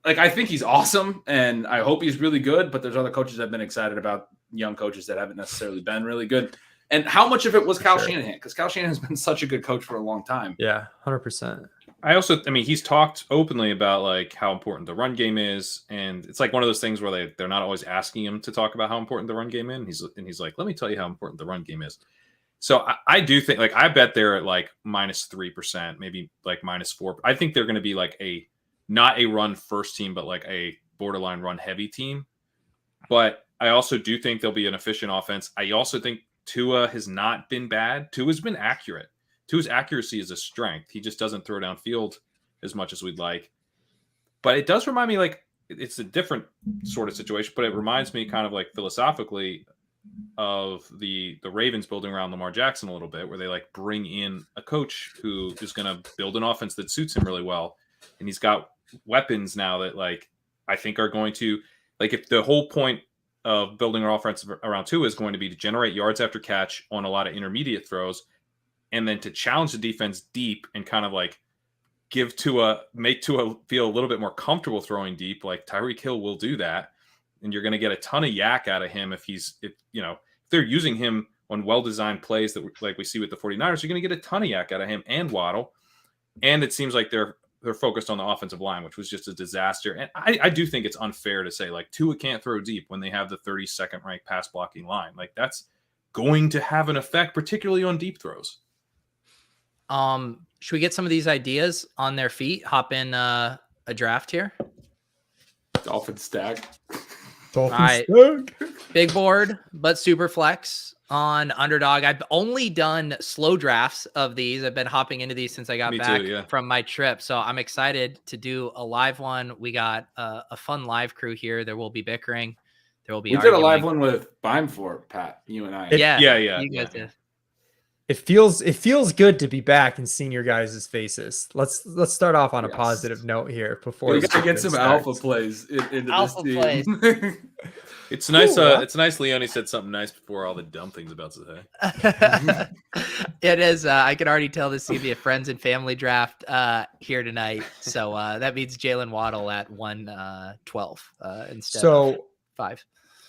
Like, I think he's awesome, and I hope he's really good. But there's other coaches that have been excited about young coaches that haven't necessarily been really good. And how much of it was Kyle Shanahan? Because Kyle Shanahan has been such a good coach for a long time. Yeah, 100%. I mean, he's talked openly about like how important the run game is, and it's like one of those things where they're not always asking him to talk about how important the run game is. And he's like, let me tell you how important the run game is. So I do think, like, I bet they're at like -3%, maybe like -4. I think they're going to be like not a run first team, but like a borderline run heavy team. But I also do think they'll be an efficient offense. I also think Tua has not been bad. Tua's been accurate. Tua's accuracy is a strength. He just doesn't throw downfield as much as we'd like. But it does remind me, like, it's a different sort of situation, but it reminds me kind of like philosophically of the Ravens building around Lamar Jackson a little bit, where they like bring in a coach who is going to build an offense that suits him really well. And he's got weapons now that, like, I think are going to, like, if the whole point of building an offense around Tua is going to be to generate yards after catch on a lot of intermediate throws, and then to challenge the defense deep and kind of like make Tua feel a little bit more comfortable throwing deep. Like Tyreek Hill will do that. And you're going to get a ton of yak out of him if they're using him on well-designed plays that like we see with the 49ers, you're going to get a ton of yak out of him and Waddle. And it seems like they're focused on the offensive line, which was just a disaster. And I do think it's unfair to say like Tua can't throw deep when they have the 32nd ranked pass blocking line. Like that's going to have an effect, particularly on deep throws. Should we get some of these ideas on their feet? Hop in a draft here. Dolphins stack. All right. Big board, but super flex on Underdog. I've only done slow drafts of these. I've been hopping into these since I got back from my trip. So I'm excited to do a live one. We got a fun live crew here. There will be bickering. There will be did a live one with Beimfort, Pat, you and I. Yeah. You guys did. It feels good to be back and seeing your guys' faces. Let's start off on a positive note here before we gotta get some alpha plays into alpha this plays. team. It's nice. It's nice. Leone said something nice before all the dumb things about to say. It is. I can already tell this is gonna be a friends and family draft here tonight. So that means Jalen Waddle at 112 instead of 5.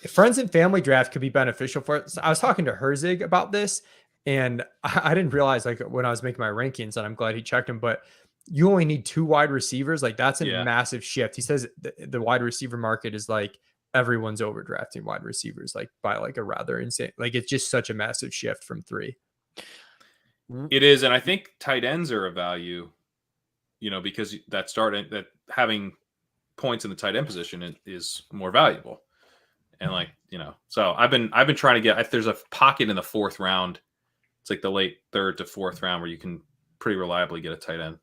Friends and family draft could be beneficial for it. So I was talking to Herzig about this. And I didn't realize, like, when I was making my rankings, and I'm glad he checked them, but you only need 2 wide receivers. Like, that's a massive shift. He says the wide receiver market is like everyone's overdrafting wide receivers, like by like a rather insane, like it's just such a massive shift from 3. It is. And I think tight ends are a value, because that having points in the tight end position is more valuable. And so I've been trying to get, there's a pocket in the 4th round. It's like the late 3rd to 4th round where you can pretty reliably get a tight end.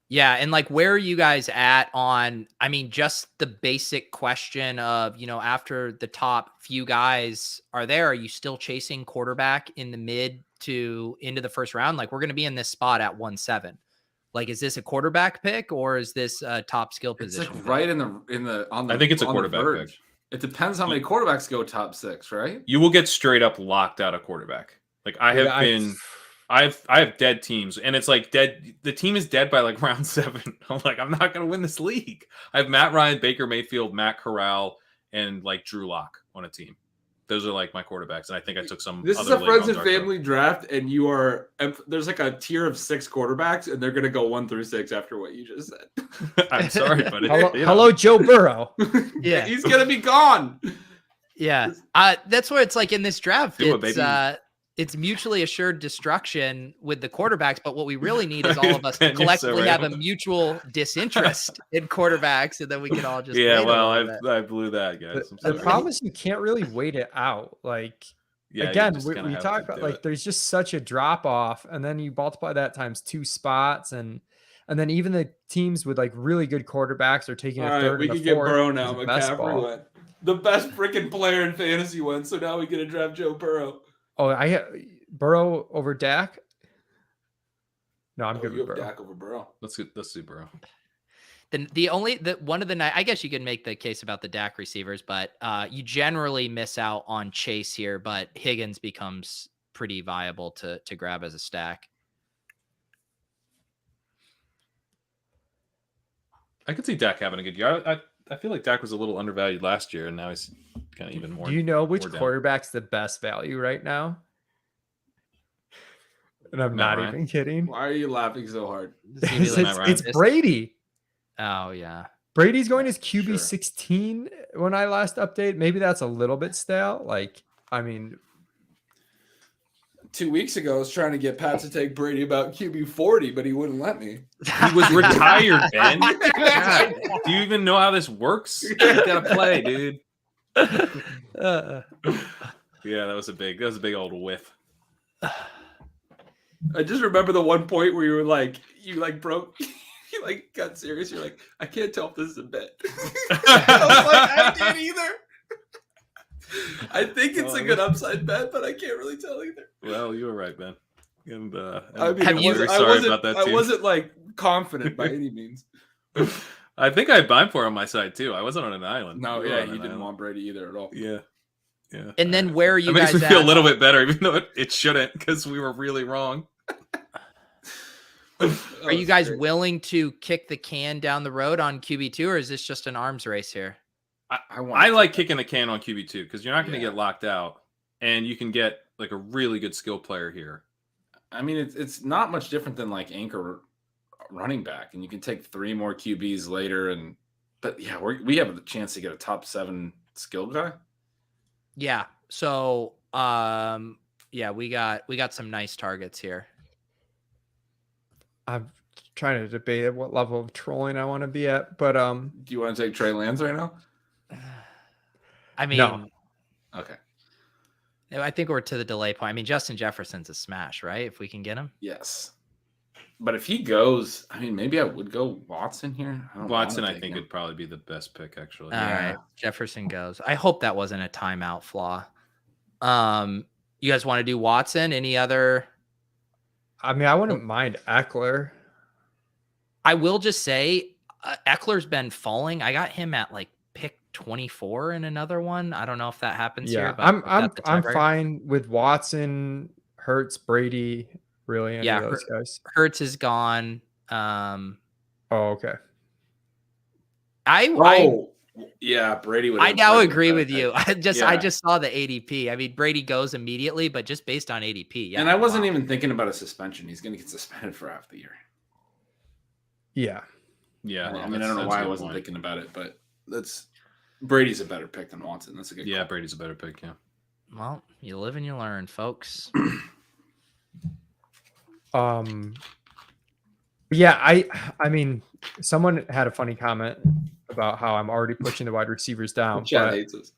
Yeah. And like, where are you guys at on, I mean, just the basic question of, after the top few guys are you still chasing quarterback in the mid to into the 1st round? Like, we're going to be in this spot at 1-7. Like, is this a quarterback pick or is this a top skill position? It's like right on the I think it's a quarterback pick. It depends how many quarterbacks go top 6, right? You will get straight up locked out of quarterback. Like I have dead teams, and it's like dead. The team is dead by like round 7. I'm like, I'm not going to win this league. I have Matt Ryan, Baker Mayfield, Matt Corral, and like Drew Lock on a team. Those are like my quarterbacks, and I think I took some. This is a friends and family draft, and there's like a tier of 6 quarterbacks, and they're going to go 1 through 6 after what you just said. I'm sorry, but hello, Joe Burrow. Yeah, he's going to be gone. Yeah, that's where it's like in this draft. It's mutually assured destruction with the quarterbacks, but what we really need is all of us to collectively have a mutual disinterest in quarterbacks, and then we can all just I blew that, guys. The problem is you can't really wait it out. Like, again, we talk about like there's just such a drop off, and then you multiply that times 2 spots, and And then even the teams with like really good quarterbacks are taking All a right, third. we and a can get fourth Burrow now. as a best McCaffrey ball. went. The best freaking player in fantasy went, so now we get to draft Joe Burrow. Oh, I have Burrow over Dak. No, I'm good You with have Burrow. Dak over Burrow. Let's see, Burrow. One of the I guess you can make the case about the Dak receivers, but you generally miss out on Chase here, but Higgins becomes pretty viable to grab as a stack. I could see Dak having a good year. I feel like Dak was a little undervalued last year, and now he's kind of even more. Do you know which more down. quarterback's the best value right now? And I'm not Ryan. even kidding. Why are you laughing so hard? It's Brady. Oh yeah. Brady's going as QB Sure. 16 when I last updated. Maybe that's a little bit stale. Like, I mean, 2 weeks ago, I was trying to get Pat to take Brady about QB 40, but he wouldn't let me. He was retired, Ben. God, do you even know how this works? You gotta play, dude. Yeah, that was a big old whiff. I just remember the one point where you broke, you like got serious. You're like, I can't tell if this is a bet. I was like, I can't either. I think it's a good upside bet, but I can't really tell either. Well, you were right, Ben. And I mean, I'm very sorry about that too. I wasn't like confident by any means. I think I had Bime on my side too. I wasn't on an island. No, You were yeah, on you an didn't island. want Brady either at all. Yeah. Yeah. And then where are you That makes guys me feel at? a little bit better, even though it shouldn't, because we were really wrong. Are you guys willing to kick the can down the road on QB2, or is this just an arms race here? I like kicking the can on QB2 because you're not going to Yeah. get locked out, and you can get like a really good skill player here. I mean, it's not much different than like anchor running back, and you can take 3 more QBs later. But yeah, we have the chance to get a top 7 skill guy. Yeah. So, yeah, we got some nice targets here. I'm trying to debate at what level of trolling I want to be at, but Do you want to take Trey Lance right now? I mean, No. Okay. I think we're to the delay point. I mean, Justin Jefferson's a smash, right? If we can get him. Yes. But if he goes, I mean, maybe I would go Watson here. Watson, I think, would probably be the best pick, actually. All right. Jefferson goes. I hope that wasn't a timeout flaw. You guys want to do Watson? Any other? I mean, I wouldn't mind Eckler. I will just say Eckler's been falling. I got him at like pick 24 in another one. I don't know if that happens Yeah, here. But I'm fine with Watson, Hurts, Brady, really any of those guys. Hurts is gone. Oh, okay. Yeah, Brady would. I now agree with you. I just saw the ADP. I mean, Brady goes immediately, but just based on ADP. Yeah, and I wasn't even thinking about a suspension. He's going to get suspended for half the year. Yeah. Yeah. I mean, I don't know why I wasn't thinking about it, but Brady's a better pick than Watson. That's a good call. Brady's a better pick, yeah. Well, you live and you learn, folks. Yeah, I mean, someone had a funny comment about how I'm already pushing the wide receivers down. Chad hates us.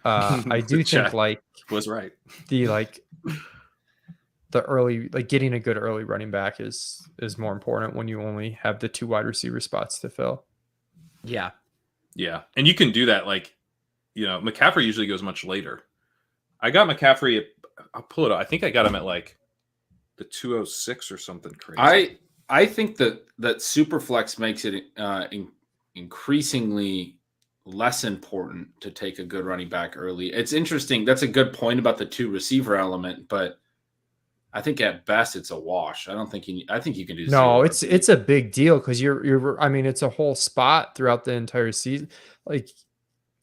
I do think like was right. The early, like getting a good early running back is more important when you only have the 2 wide receiver spots to fill. Yeah. Yeah. And you can do that. Like, McCaffrey usually goes much later. I got McCaffrey. I'll pull it up. I think I got him at like the 206 or something crazy. I think that Superflex makes it increasingly less important to take a good running back early. It's interesting. That's a good point about the 2 receiver element, but I think at best it's a wash. I think you can do. No, it's a big deal because you're. I mean, it's a whole spot throughout the entire season. Like,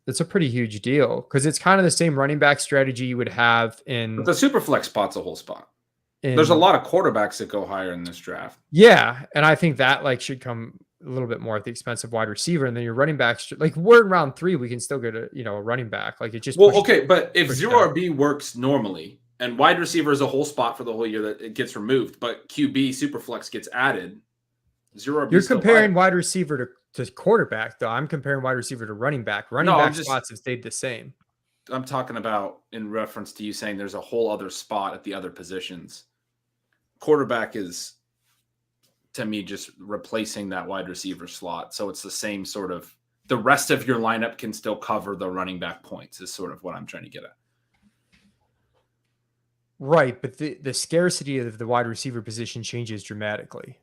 it's a pretty huge deal because it's kind of the same running back strategy you would have in. But the Superflex spot's a whole spot. There's a lot of quarterbacks that go higher in this draft. Yeah, and I think that should come a little bit more at the expense of wide receiver, and then your running backs. Like, we're in round 3, we can still get a running back. Like, it just but if 0 RB works normally. And wide receiver is a whole spot for the whole year that it gets removed, but QB Superflex gets added. 0 RB. You're comparing wide receiver to quarterback, though. I'm comparing wide receiver to running back. Running back spots have stayed the same. I'm talking about in reference to you saying there's a whole other spot at the other positions. Quarterback is to me just replacing that wide receiver slot. So it's the same sort of, the rest of your lineup can still cover the running back points is sort of what I'm trying to get at. Right, but the scarcity of the wide receiver position changes dramatically.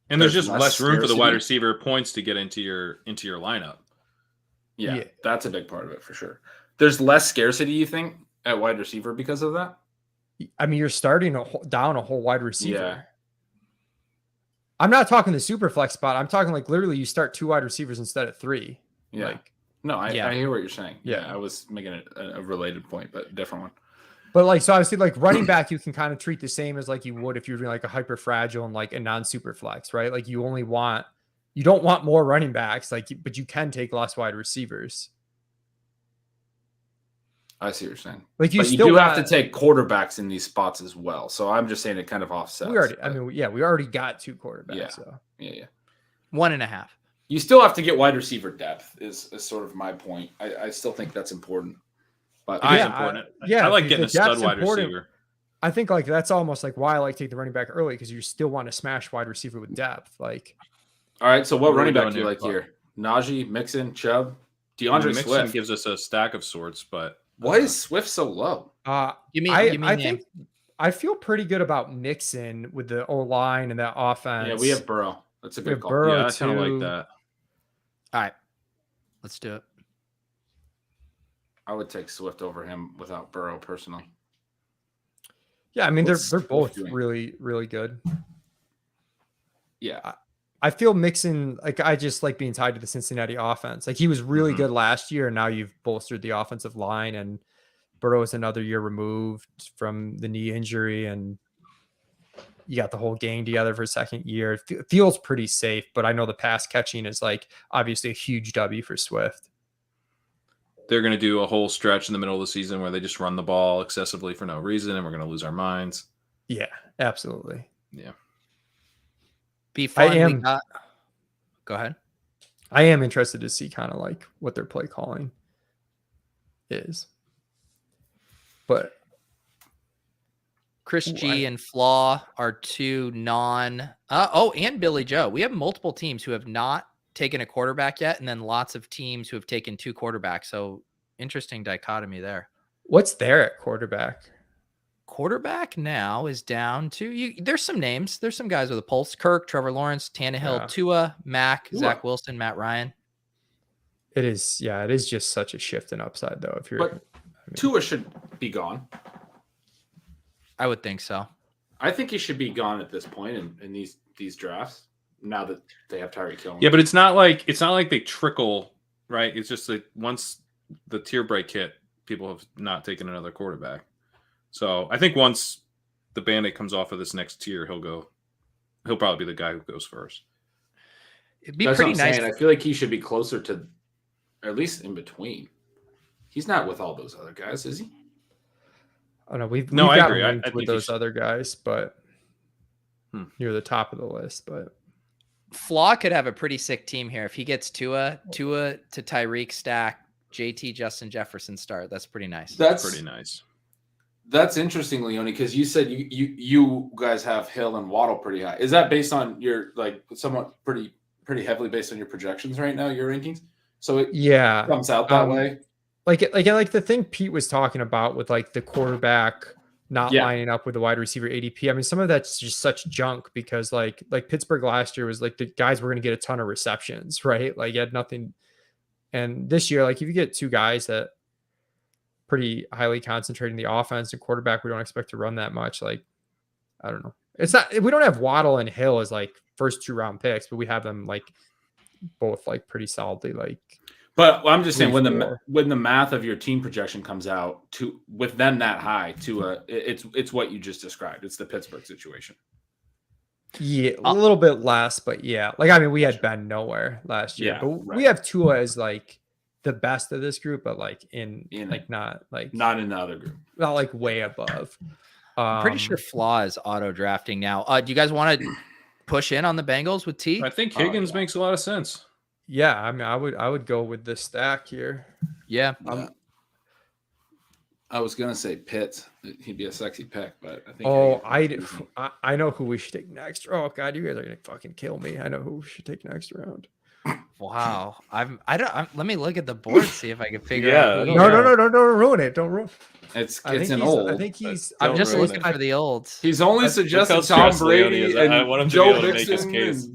And there's just less room for the wide receiver points to get into your lineup. Yeah, that's a big part of it for sure. There's less scarcity, you think, at wide receiver because of that? I mean, you're starting down a whole wide receiver. Yeah. I'm not talking the super flex spot. I'm talking like literally you start 2 wide receivers instead of 3. Yeah. Like, no, I hear what you're saying. Yeah. I was making a related point, but a different one. But like, so obviously like running back, you can kind of treat the same as like you would if you're doing like a hyper fragile and like a non-super flex, right? Like you don't want more running backs, like, but you can take less wide receivers. I see what you're saying. Like you do have to take quarterbacks in these spots as well. So I'm just saying it kind of offsets. We already got 2 quarterbacks. Yeah. So. Yeah. 1.5. You still have to get wide receiver depth is sort of my point. I still think that's important. But important. I like getting a stud wide receiver. I think like that's almost like why I like taking the running back early, because you still want to smash wide receiver with depth. Like, all right. So what running back do you like here? Najee, Mixon, Chubb, DeAndre Mixon Swift gives us a stack of sorts, but why is Swift so low? I feel pretty good about Mixon with the O line and that offense. Yeah, we have Burrow. That's a good call. Burrow yeah, I kind of like that. All right, let's do it. I would take Swift over him without Burrow personally. Yeah, I mean they're both really, really good. Yeah. I feel Mixon, like I just like being tied to the Cincinnati offense. Like he was really good last year, and now you've bolstered the offensive line, and Burrow is another year removed from the knee injury, and you got the whole gang together for a second year. It feels pretty safe, but I know the pass catching is like obviously a huge W for Swift. They're going to do a whole stretch in the middle of the season where they just run the ball excessively for no reason, and we're going to lose our minds. Yeah, absolutely. Yeah. Be fun. Go ahead. I am interested to see kind of like what their play calling is. But Chris G and Flaw are 2 and Billy Joe. We have multiple teams who have not taken a quarterback yet, and then lots of teams who have taken 2 quarterbacks. So interesting dichotomy there. What's there at quarterback? Quarterback now is down to there's some names. There's some guys with a pulse. Kirk, Trevor Lawrence, Tannehill, Tua, Mac, Zach Wilson, Matt Ryan. It is just such a shift in upside though. Tua should be gone. I would think so. I think he should be gone at this point in these drafts. Now that they have Tyreek Hill. Yeah, but it's not like they trickle, right? It's just like once the tier break hit, people have not taken another quarterback. So I think once the Band-Aid comes off of this next tier, he'll probably be the guy who goes first. It'd be pretty nice. I feel like he should be closer to, or at least in between. He's not with all those other guys, is he? I don't know. I agree. I with think those other guys, but near the top of the list. But Flaw could have a pretty sick team here if he gets Tua to Tyreek stack, JT, Justin Jefferson start. That's pretty nice. That's pretty nice. That's interesting, Leone, because you said you guys have Hill and Waddle pretty high. Is that based on your somewhat pretty heavily based on your projections right now, your rankings? So it comes out that way. Like the thing Pete was talking about with like the quarterback not lining up with the wide receiver ADP. I mean, some of that's just such junk because like Pittsburgh last year was like the guys were going to get a ton of receptions, right? Like you had nothing. And this year, like if you get 2 guys that pretty highly concentrated in the offense and quarterback, we don't expect to run that much. Like, I don't know. We don't have Waddle and Hill as like first 2 round picks, but we have them like both like pretty solidly like. But I'm just saying when the math of your team projection comes out with them that high it's what you just described. It's the Pittsburgh situation. Yeah, a little bit less, but yeah. Like I mean, we had Ben nowhere last year, but we have Tua as like the best of this group, but like not in the other group, not like way above. I'm pretty sure Flaw is auto drafting now. Do you guys want to push in on the Bengals with T? I think Higgins makes a lot of sense. Yeah, I mean, I would go with this stack here. Yeah. I was gonna say Pitts. He'd be a sexy pick, but I think. Oh, I know who we should take next. Oh God, you guys are gonna fucking kill me. I know who we should take next round. Wow. Let me look at the board, see if I can figure Yeah, out. I who- don't No, don't ruin it. Don't ruin. It's I think an he's. old. I think he's. Don't I'm just ruin looking it. for the olds. He's only Look suggested how Tom stressed Leone Brady is. and I want him to be Joe able to make his Mixon. case.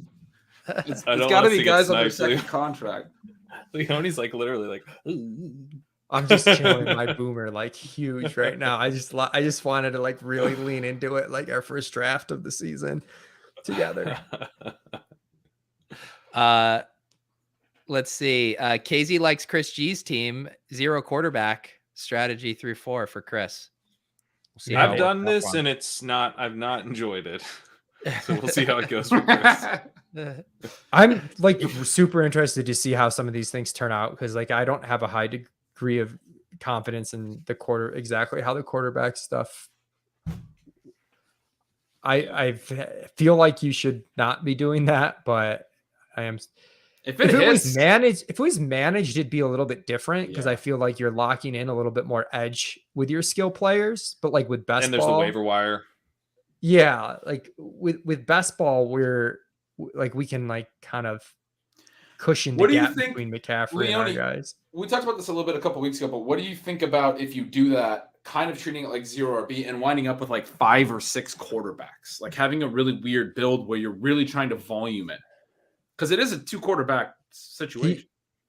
It's I don't got to want us be to get guys on their sniped, second contract. Leone's like literally like. I'm just chilling my boomer like huge right now. I just wanted to like really lean into it, like our first draft of the season together. Let's see. KZ likes Chris G's team. 0 quarterback strategy through 4 for Chris. We'll see how I've it done works this out. and I've not enjoyed it. So we'll see how it goes for Chris. I'm like super interested to see how some of these things turn out because like I don't have a high degree of confidence in exactly how the quarterback stuff. I feel like you should not be doing that, but I am. If it was managed, it'd be a little bit different because Yeah. I feel like you're locking in a little bit more edge with your skill players. But like with best And there's the waiver wire. yeah, like with best ball, we're like we can like kind of cushion the What do you gap think, between McCaffrey and our Leone, guys. We talked about this a little bit a couple weeks ago, but what do you think about if you do that, kind of treating it like 0 RB and winding up with like 5 or 6 quarterbacks, like having a really weird build where you're really trying to volume it? Because it is a 2 quarterback situation.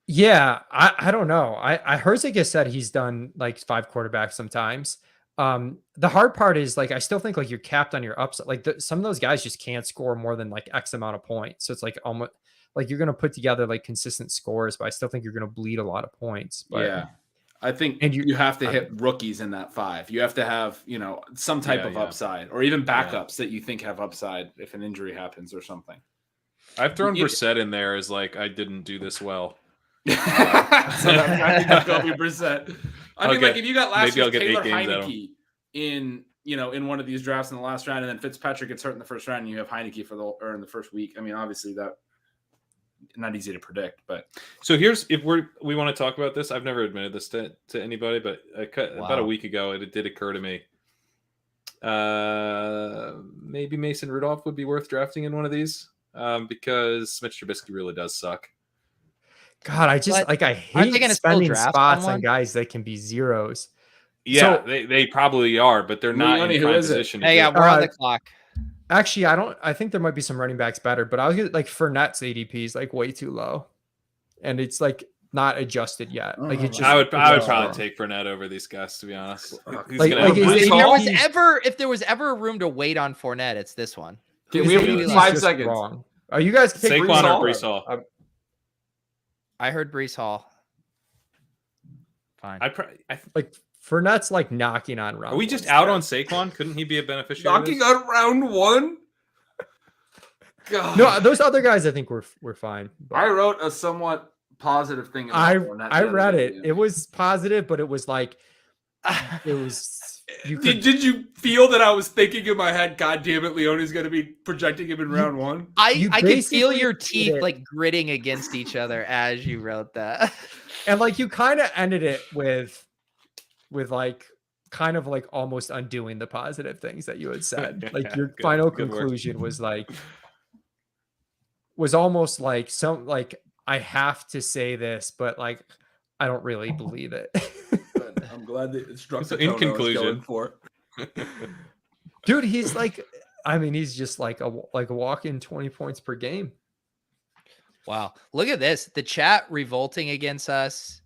I don't know. I Herzig said he's done like 5 quarterbacks sometimes. The hard part is like I still think like you're capped on your upside. Like some of those guys just can't score more than like X amount of points. So it's like almost like you're gonna put together like consistent scores, but I still think you're gonna bleed a lot of points. But Yeah. I think And you have to hit rookies in that 5. You have to have, some type of upside or even backups that you think have upside if an injury happens or something. I've thrown Brissett in there as like I didn't do this well. So that's Jacoby Brissett. I mean, like if you got last year's Taylor Heineke in one of these drafts in the last round, and then Fitzpatrick gets hurt in the first round, and you have Heineke in the first week. I mean, obviously that not easy to predict, but so here's if we want to talk about this. I've never admitted this to anybody, but about a week ago, it did occur to me. Maybe Mason Rudolph would be worth drafting in one of these because Mitch Trubisky really does suck. God, I hate spending spots on guys that can be zeros. Yeah, so, they probably are, but they're not in prime position. Hey, we're on the clock. Actually, I think there might be some running backs better, but I was like Fournette's ADP is like way too low, and it's like not adjusted yet. Like it's just I would probably take Fournette over these guys, to be honest. If there was ever a room to wait on Fournette, it's this one. We have 5 seconds. Wrong. Are you guys Saquon or Breece Hall? I heard Breece Hall. Fine. Like Fournette's like knocking on round. Are we just out on Saquon? Couldn't he be a beneficiary? Knocking on round 1? God. No, those other guys I think were fine. But I wrote a somewhat positive thing about Fournette. I read it. It was positive, but it was like it was. Did you feel that I was thinking in my head, God damn it, Leone's going to be projecting him in round 1? I could feel your teeth like gritting against each other as you wrote that. And like you kind of ended it with like kind of like almost undoing the positive things that you had said. Like your final conclusion was almost like I have to say this, but like I don't really believe it. I'm glad that it struck the in conclusion for. Dude, he's like, I mean, he's just like a walk-in 20 points per game. Wow. Look at this. The chat revolting against us.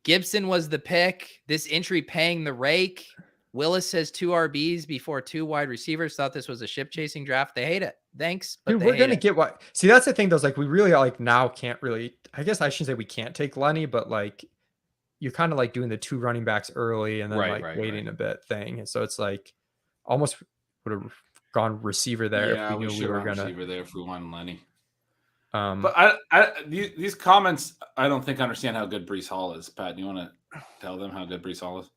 Gibson was the pick. This entry paying the rake. Willis says 2 RBs before 2 wide receivers. Thought this was a ship chasing draft. They hate it. Thanks. But dude, we're going to get what? See, that's the thing though. Is like, we really like now can't really, I guess I shouldn't say we can't take Lenny, but like, you're kind of like doing the 2 running backs early and then waiting a bit thing. And so it's like almost would have gone receiver there. Yeah, if we knew we were going to receiver there if we wanted Lenny. But these comments, I don't think understand how good Breece Hall is. Pat, do you want to tell them how good Breece Hall is?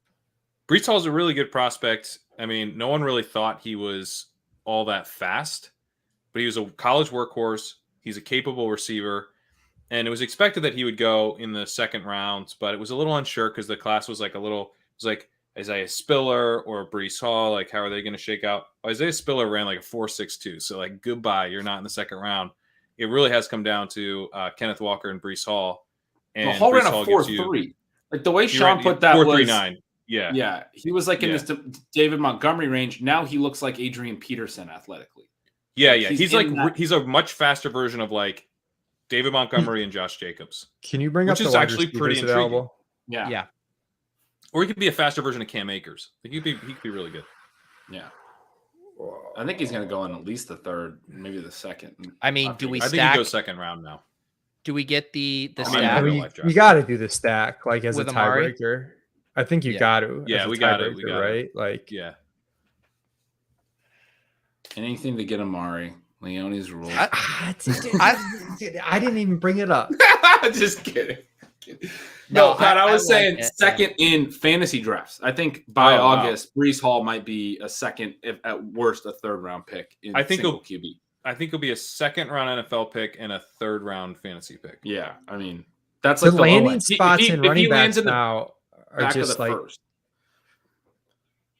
Breece Hall is a really good prospect. I mean, no one really thought he was all that fast, but he was a college workhorse. He's a capable receiver. And it was expected that he would go in the second round, but it was a little unsure because the class was like Isaiah Spiller or Breece Hall. Like, how are they going to shake out? Isaiah Spiller ran like a 4.62. So, like, goodbye. You're not in the second round. It really has come down to Kenneth Walker and Breece Hall. And Hall Breece ran a Hall gives 4.3. Like, the way Sean ran put that 4.39. was... Yeah. Yeah. He was like in this David Montgomery range. Now he looks like Adrian Peterson athletically. Yeah, Like, yeah. He's a much faster version of, like, David Montgomery and Josh Jacobs. Can you bring up which the is wide actually pretty receivers intriguing. available? Yeah. Yeah. Or he could be a faster version of Cam Akers. Like, he could be really good. Yeah. I think he's going to go in at least the third, maybe the second. I mean, do we I think stack? he goes second round now. Do we get the I mean, stack? real life draft. You got to do the stack like as With a Amari? tiebreaker. I think you Yeah. got to. Yeah, as a we got it. tiebreaker, right? Like, Yeah. Anything to get Amari. Leone's rule. I didn't even bring it up. Just kidding. No, No, Pat, I was like saying it. second in fantasy drafts. I think by Oh, wow. August, Breece Hall might be a second, if at worst, a third round pick in I think single QB. I think it'll be a second round NFL pick and a third round fantasy pick. Yeah, I mean, that's The like the low landing end. spots If he and running lands backs in the now are back of just the like first.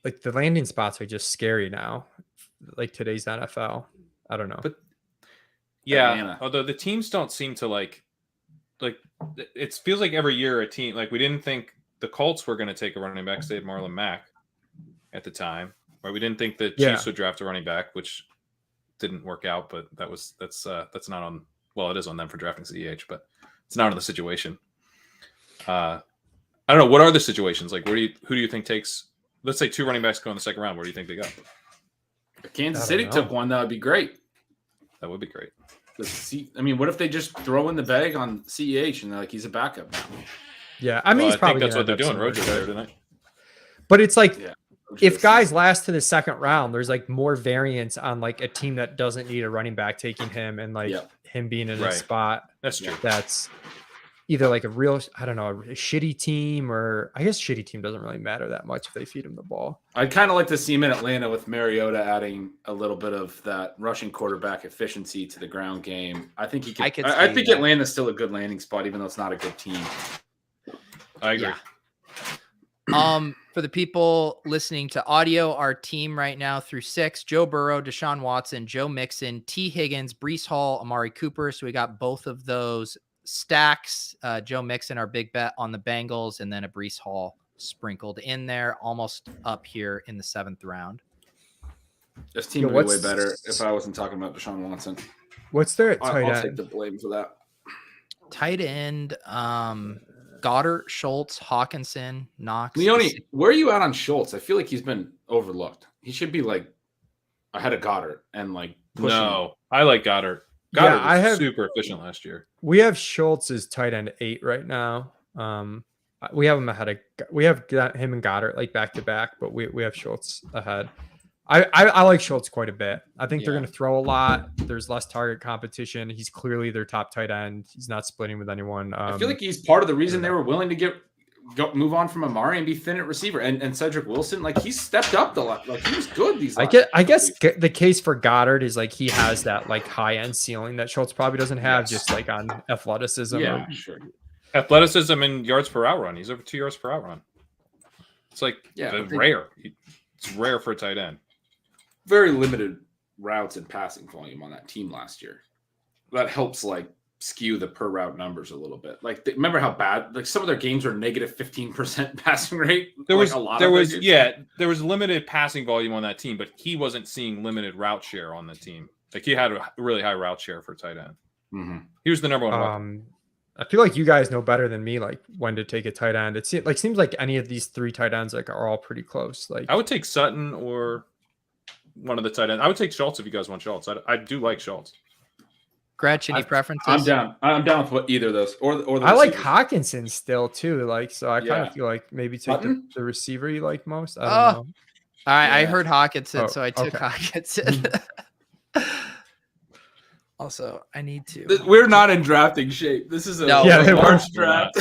the landing spots are just scary now. Like today's NFL. I don't know. But yeah, Atlanta. although the teams don't seem to like it feels like every year a team, like, we didn't think the Colts were going to take a running back. They had Marlon Mack at the time, right? We didn't think the Chiefs would draft a running back, which didn't work out, but that's not on, well, it is on them for drafting CEH, but it's not on the situation. I don't know. What are the situations? Like, who do you think takes, let's say 2 running backs go in the second round. Where do you think they go? If Kansas I City don't know. took one, that would be great. That would be great. I mean, what if they just throw in the bag on CEH and they're like, he's a backup now? Yeah, I mean, Well, he's probably think that's what gonna they're end doing. up Roger's somewhere there good. tonight. But it's like Yeah. if guys last to the second round, there's like more variance on like a team that doesn't need a running back taking him and like him being in a Right. spot That's true. that's either like a real, I don't know, a shitty team, or I guess shitty team doesn't really matter that much if they feed him the ball. I'd kind of like to see him in Atlanta with Mariota adding a little bit of that rushing quarterback efficiency to the ground game. I think he could. I think Atlanta's still a good landing spot, even though it's not a good team. I agree. Yeah. For the people listening to audio, our team right now through 6: Joe Burrow, Deshaun Watson, Joe Mixon, T. Higgins, Breece Hall, Amari Cooper. So we got both of those stacks. Joe Mixon, our big bet on the Bengals, and then a Breece Hall sprinkled in there, almost up here in the 7th round. This team would be way better if I wasn't talking about Deshaun Watson. What's their tight I'll end? take the blame for that. Tight end, Goddard, Schultz, Hawkinson, Knox. Leone, where are you at on Schultz? I feel like he's been overlooked. He should be like ahead of Goddard and like pushing. No, I like Goddard. Yeah, Goddard was super efficient last year. We have Schultz as tight end 8 right now. We have him ahead of. We have got him and Goddard like back to back, but we have Schultz ahead. I like Schultz quite a bit. I think they're going to throw a lot. There's less target competition. He's clearly their top tight end. He's not splitting with anyone. I feel like he's part of the reason they were willing to move on from Amari and be thin at receiver. And Cedric Wilson, like, he's stepped up the lot. Like, he was good these last I guess the case for Goddard is like he has that like high end ceiling that Schultz probably doesn't have, just like on athleticism. Yeah, sure. Athleticism and yards per out run. He's over 2 yards per out run. It's like rare. It's rare for a tight end. Very limited routes and passing volume on that team last year. That helps like skew the per route numbers a little bit. Like, remember how bad like some of their games were negative 15% passing rate. There was limited passing volume on that team, but he wasn't seeing limited route share on the team. Like, he had a really high route share for tight end. Mm-hmm. He was the number one weapon. I feel like you guys know better than me, like when to take a tight end. It seems like any of these 3 tight ends like are all pretty close. Like, I would take Sutton or one of the tight ends. I would take Schultz if you guys want Schultz. I do like Schultz. Gretch, any preferences? I'm down. I'm down with either of those. Or the I like receivers. Hawkinson still too. Like, so I kind of feel like maybe take the receiver you like most. I don't know. All right, I heard Hawkinson, so I took okay. Hawkinson. Also, I need to. We're not in drafting shape. This is a they weren't. draft.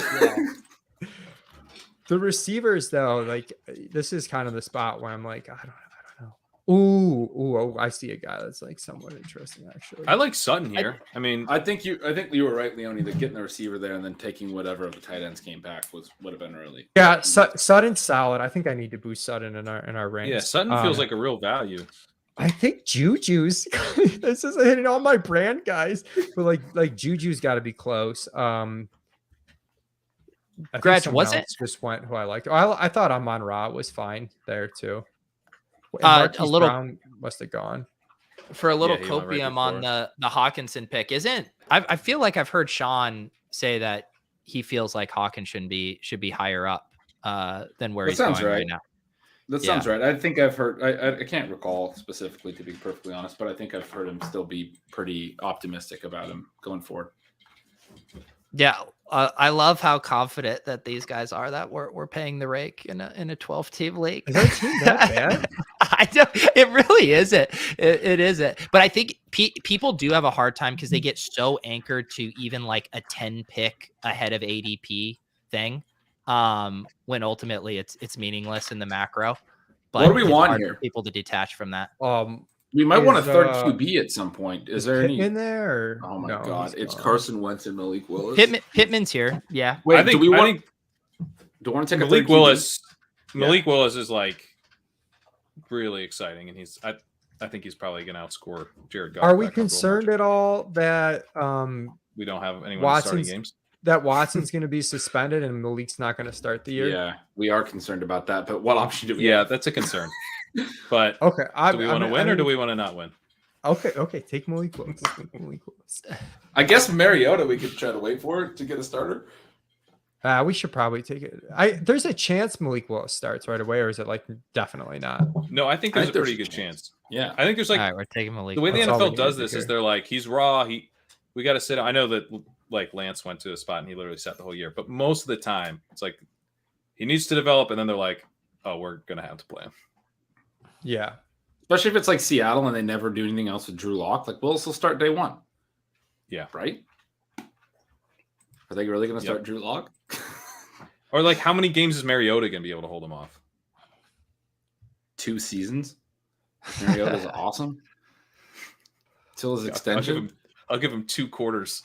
The receivers though, like this is kind of the spot where I'm like, I don't know. Ooh, I see a guy that's like somewhat interesting actually. I like Sutton here. I mean, I think you were right, Leone, that getting the receiver there and then taking whatever of the tight ends came back would have been early. Yeah, Sutton's solid. I think I need to boost Sutton in our ranks. yeah, Sutton feels like a real value. I think Juju's. This is hitting all my brand guys, but like Juju's got to be close. Gretch, was it? Just went who I liked. I thought Amon-Ra was fine there too. A little Brown must have gone for a little Yeah, he went right copium on the Hawkinson pick. I feel like I've heard Sean say that he feels like Hawkins should be higher up than where he's going right now. That sounds right. I think I've heard. I can't recall specifically, to be perfectly honest, but I think I've heard him still be pretty optimistic about him going forward. Yeah, I love how confident that these guys are that we're paying the rake in a 12-team league. Is our team that bad? I don't. It really isn't. It isn't. But I think people do have a hard time because they get so anchored to even like a 10 pick ahead of ADP thing. When ultimately it's meaningless in the macro. But what do we want here? For people to detach from that. We might want a third QB at some point. Is there any in there? Or... Oh my no, God! It's Carson Wentz and Malik Willis. Pittman's here. Yeah. Wait, do we want to take Malik a third Willis? QB? Malik Willis is like really exciting, and I think he's probably going to outscore Jared Goff. Are we concerned at all that we don't have anyone starting games? That Watson's going to be suspended and Malik's not going to start the year? Yeah, we are concerned about that. But what option do we? Yeah, have? that's a concern. But okay, do we want to win or do we want to not win? Okay, take Malik Willis. I guess Mariota we could try to wait for to get a starter. We should probably take it. There's a chance Malik Willis starts right away, or is it like definitely not? No, I think there's a pretty good chance. Yeah, I think there's like all right, we're taking Malik. The way the That's all NFL we does need this to is hear. they're like, he's raw. We got to sit. I know that like Lance went to a spot and he literally sat the whole year, but most of the time it's like he needs to develop, and then they're like, oh, we're gonna have to play him. Yeah, especially if it's like Seattle and they never do anything else with Drew Lock. Like Willis will start day one. Yeah, right. Are they really going to start Drew Lock? Or like, how many games is Mariota going to be able to hold him off? 2 seasons. Mariota's awesome. Till his extension. I'll give him 2 quarters.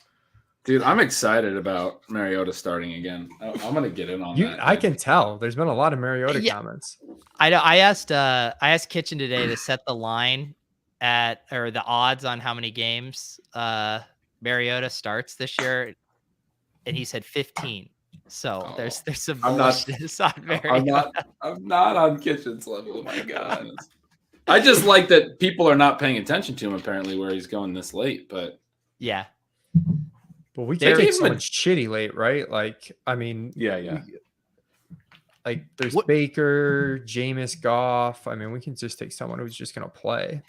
Dude, I'm excited about Mariota starting again. I'm going to get in on that. I can tell. There's been a lot of Mariota comments. I asked Kitchen today to set the line or the odds on how many games Mariota starts this year, and he said 15. So there's some bullishness on Mariota. I'm not on Kitchen's level. Oh my God. I just like that people are not paying attention to him apparently where he's going this late, but yeah. But we can take someone shitty late, right? Like, I mean, yeah. Like there's Baker, Jameis, Goff. I mean, we can just take someone who's just going to play.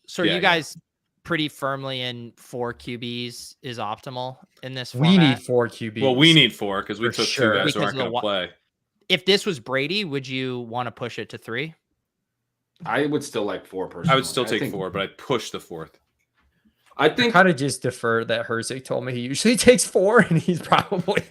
So are you guys pretty firmly in 4 QBs is optimal in this format? We need 4 QBs. Well, we need 4 because we took 2 guys who aren't going to play. If this was Brady, would you want to push it to 3? I would still like 4 personally. I would still take 4, but I'd push the 4th. I think kind of just defer that Herzig told me he usually takes 4 and he's probably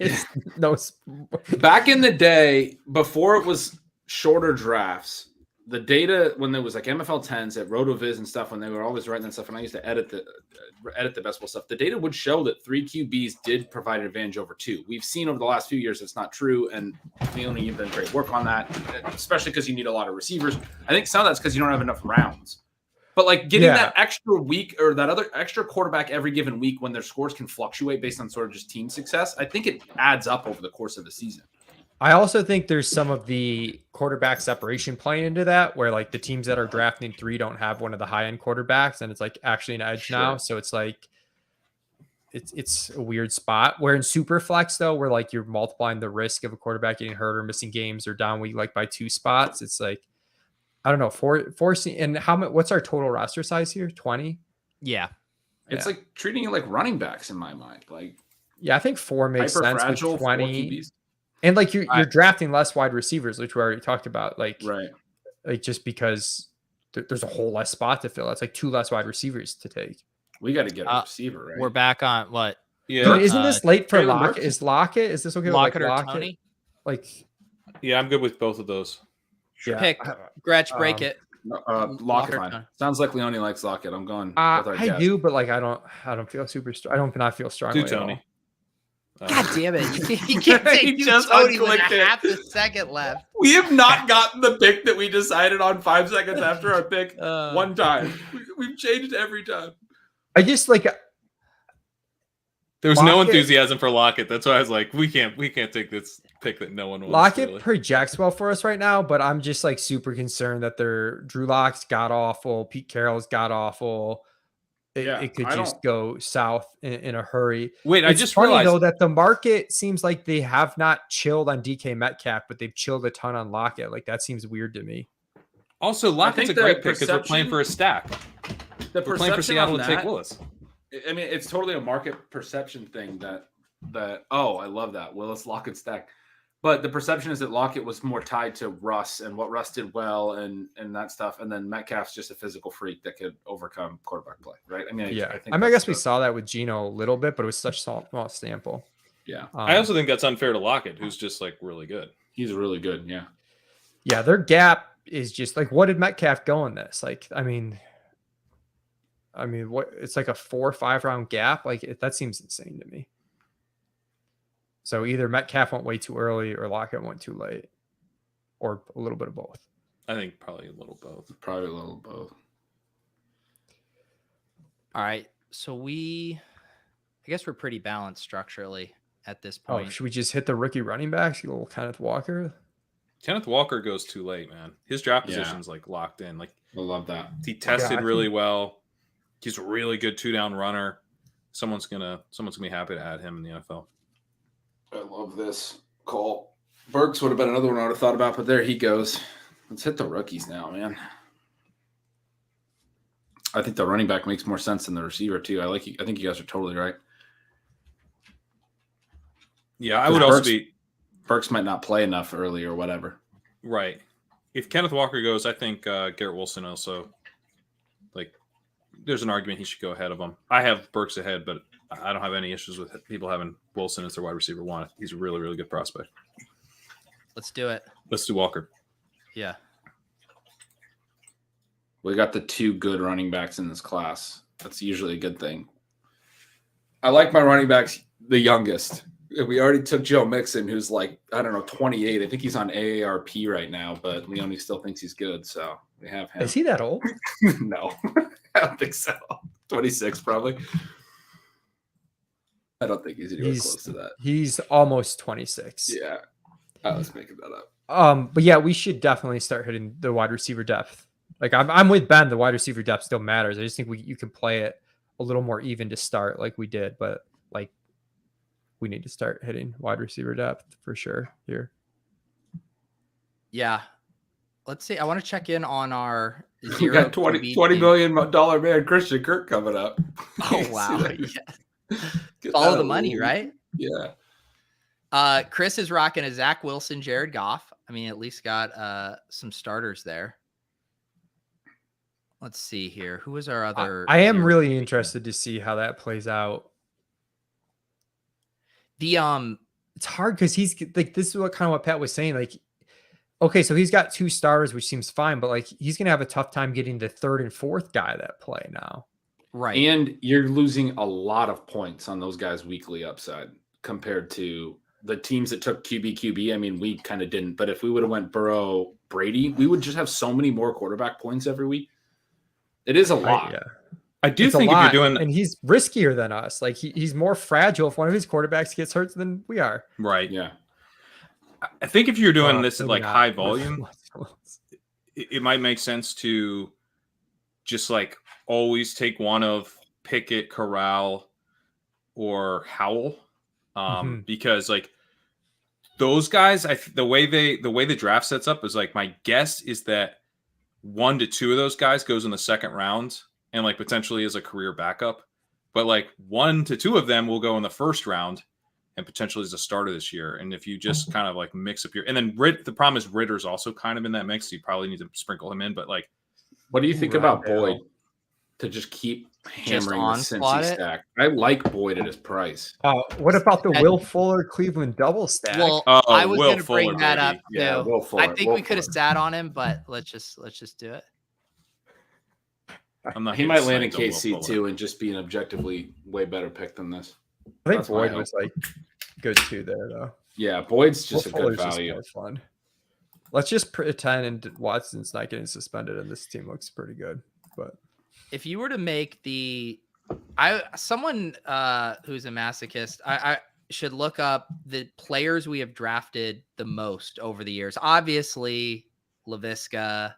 back in the day before it was shorter drafts, the data when there was like MFL 10s at RotoViz and stuff, when they were always writing that stuff, and I used to edit the best ball stuff, the data would show that 3 QBs did provide an advantage over 2. We've seen over the last few years it's not true, and Leone, you've done great work on that, especially because you need a lot of receivers. I think some of that's because you don't have enough rounds. But like getting that extra week or that other extra quarterback every given week when their scores can fluctuate based on sort of just team success, I think it adds up over the course of the season. I also think there's some of the quarterback separation playing into that, where like the teams that are drafting 3 don't have one of the high end quarterbacks, and it's like actually an edge now. So it's like it's a weird spot. Where in Superflex though, where like you're multiplying the risk of a quarterback getting hurt or missing games or down week like by 2 spots, it's like I don't know, forcing and how much? What's our total roster size here? 20. Yeah, it's like treating it like running backs in my mind. Like, I think 4 makes sense. With 20, and like you're drafting less wide receivers, which we already talked about. Like, like just because there's a whole less spot to fill. It's like 2 less wide receivers to take. We got to get a receiver, right? We're back on what? Yeah, dude, isn't this late for Lockett? Is Lockett? Is this okay? Lockett with or Lockett? Tony? Like, yeah, I'm good with both of those. Yeah. Pick Gretch, break it. Lockett. Fine. Sounds like Leone likes Lockett. I'm going. I do, but like I don't feel super strong. I don't feel strongly. Do Tony. God damn it! You can't say He do just Tony with unclicked it. half a second left. We have not gotten the pick that we decided on 5 seconds after our pick one time. We've changed every time. I just like. There was Lockett, no enthusiasm for Lockett. That's why I was like, we can't take this pick that no one wants. Lockett really projects well for us right now, but I'm just like super concerned that their Drew Lock's god awful, Pete Carroll's god awful. It could just go south in a hurry. Wait, It's I just funny realized though that the market seems like they have not chilled on DK Metcalf, but they've chilled a ton on Lockett. Like that seems weird to me. also Lockett's a the great pick because we're playing perception- for a stack. The We're playing for perception Seattle on to take that, Willis. I mean, it's totally a market perception thing that I love that Willis Lockett stack. But the perception is that Lockett was more tied to Russ and what Russ did well and that stuff. And then Metcalf's just a physical freak that could overcome quarterback play, right? I mean, I guess we saw that with Geno a little bit, but it was such small sample. Yeah. I also think that's unfair to Lockett, who's just like really good. He's really good. Yeah. Yeah, their gap is just like, what did Metcalf go in this? Like, I mean, what? It's like a 4 or 5 round gap. Like that seems insane to me. So either Metcalf went way too early or Lockett went too late, or a little bit of both. I think probably a little both. Probably a little both. All right, so I guess we're pretty balanced structurally at this point. Oh, should we just hit the rookie running backs? You little Kenneth Walker. Kenneth Walker goes too late, man. His draft position's like locked in. Like I love that. he tested really well. He's a really good 2-down runner. Someone's gonna be happy to add him in the NFL. I love this call. Burks would have been another one I would have thought about, but there he goes. Let's hit the rookies now, man. I think the running back makes more sense than the receiver too. I think you guys are totally right. Yeah, I would also be. Burks might not play enough early or whatever. Right. If Kenneth Walker goes, I think Garrett Wilson also. Like, there's an argument he should go ahead of him. I have Burks ahead, but I don't have any issues with people having Wilson as their wide receiver 1. He's a really, really good prospect. Let's do it. Let's do Walker. Yeah. We got the 2 good running backs in this class. That's usually a good thing. I like my running backs the youngest. We already took Joe Mixon, who's like, 28. I think he's on AARP right now, but Leone still thinks he's good, so we have him. Is he that old? No, I don't think so. 26 probably. I don't think he's anywhere close to that. He's almost 26. Yeah, I was making that up. But yeah, we should definitely start hitting the wide receiver depth. Like I'm with Ben. The wide receiver depth still matters. I just think you can play it a little more even to start, like we did. But like we need to start hitting wide receiver depth for sure here. Yeah. Let's see. I want to check in on our You got $20 million man Christian Kirk coming up. Oh wow! Yeah. Follow the money, right? Yeah. Chris is rocking a Zach Wilson, Jared Goff. I mean, at least got some starters there. Let's see here. Who is our other? I am really interested to see how that plays out. It's hard because he's like, this is what Pat was saying. Like, okay, so he's got 2 starters, which seems fine, but like he's gonna have a tough time getting the 3rd and 4th guy that play now. Right. And you're losing a lot of points on those guys' weekly upside compared to the teams that took QB. I mean, we kind of didn't, but if we would have went Burrow, Brady, we would just have so many more quarterback points every week. It is a lot. Yeah. I do think if you're doing, and he's riskier than us. Like he's more fragile if one of his quarterbacks gets hurt than we are. right. Yeah. I think if you're doing this at maybe like not. high volume, it might make sense to just like always take one of Pickett, Corral, or Howell, because like those guys, the way the draft sets up is like, my guess is that 1 to 2 of those guys goes in the 2nd round and like potentially as a career backup, but like 1 to 2 of them will go in the 1st round and potentially as a starter this year. And if you just kind of like mix up and then the problem is Ritter's also kind of in that mix. So you probably need to sprinkle him in, but like, what do you think about Boyd to just keep hammering the Cincy stack? I like Boyd at his price. What about the Will Fuller Cleveland double stack? Well, I was going to bring that up. Yeah, too. Will Fuller. I think we could have sat on him, but let's just do it. I'm not. He getting might land in sniped on Will KC Fuller. too and just be an objectively way better pick than this. I think That's my Boyd hope. was like good too there though. Yeah, Boyd's just Will a good Fuller's just value. more fun. Let's just pretend Watson's not getting suspended and this team looks pretty good. But if you were to make someone who's a masochist, I should look up the players we have drafted the most over the years. Obviously, Laviska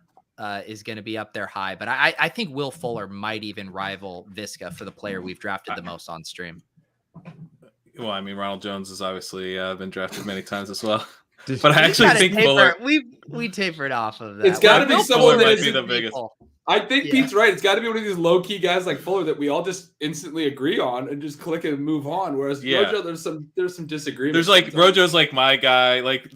is going to be up there high, but I think Will Fuller might even rival Viska for the player we've drafted the most on stream. Well, I mean, Ronald Jones has obviously been drafted many times as well. But I actually think Fuller. We tapered off of that. It's got to be someone that might is be the biggest. I think Pete's right. It's got to be one of these low key guys like Fuller that we all just instantly agree on and just click and move on. Whereas Rojo, there's some disagreement. There's like Rojo's like my guy. Like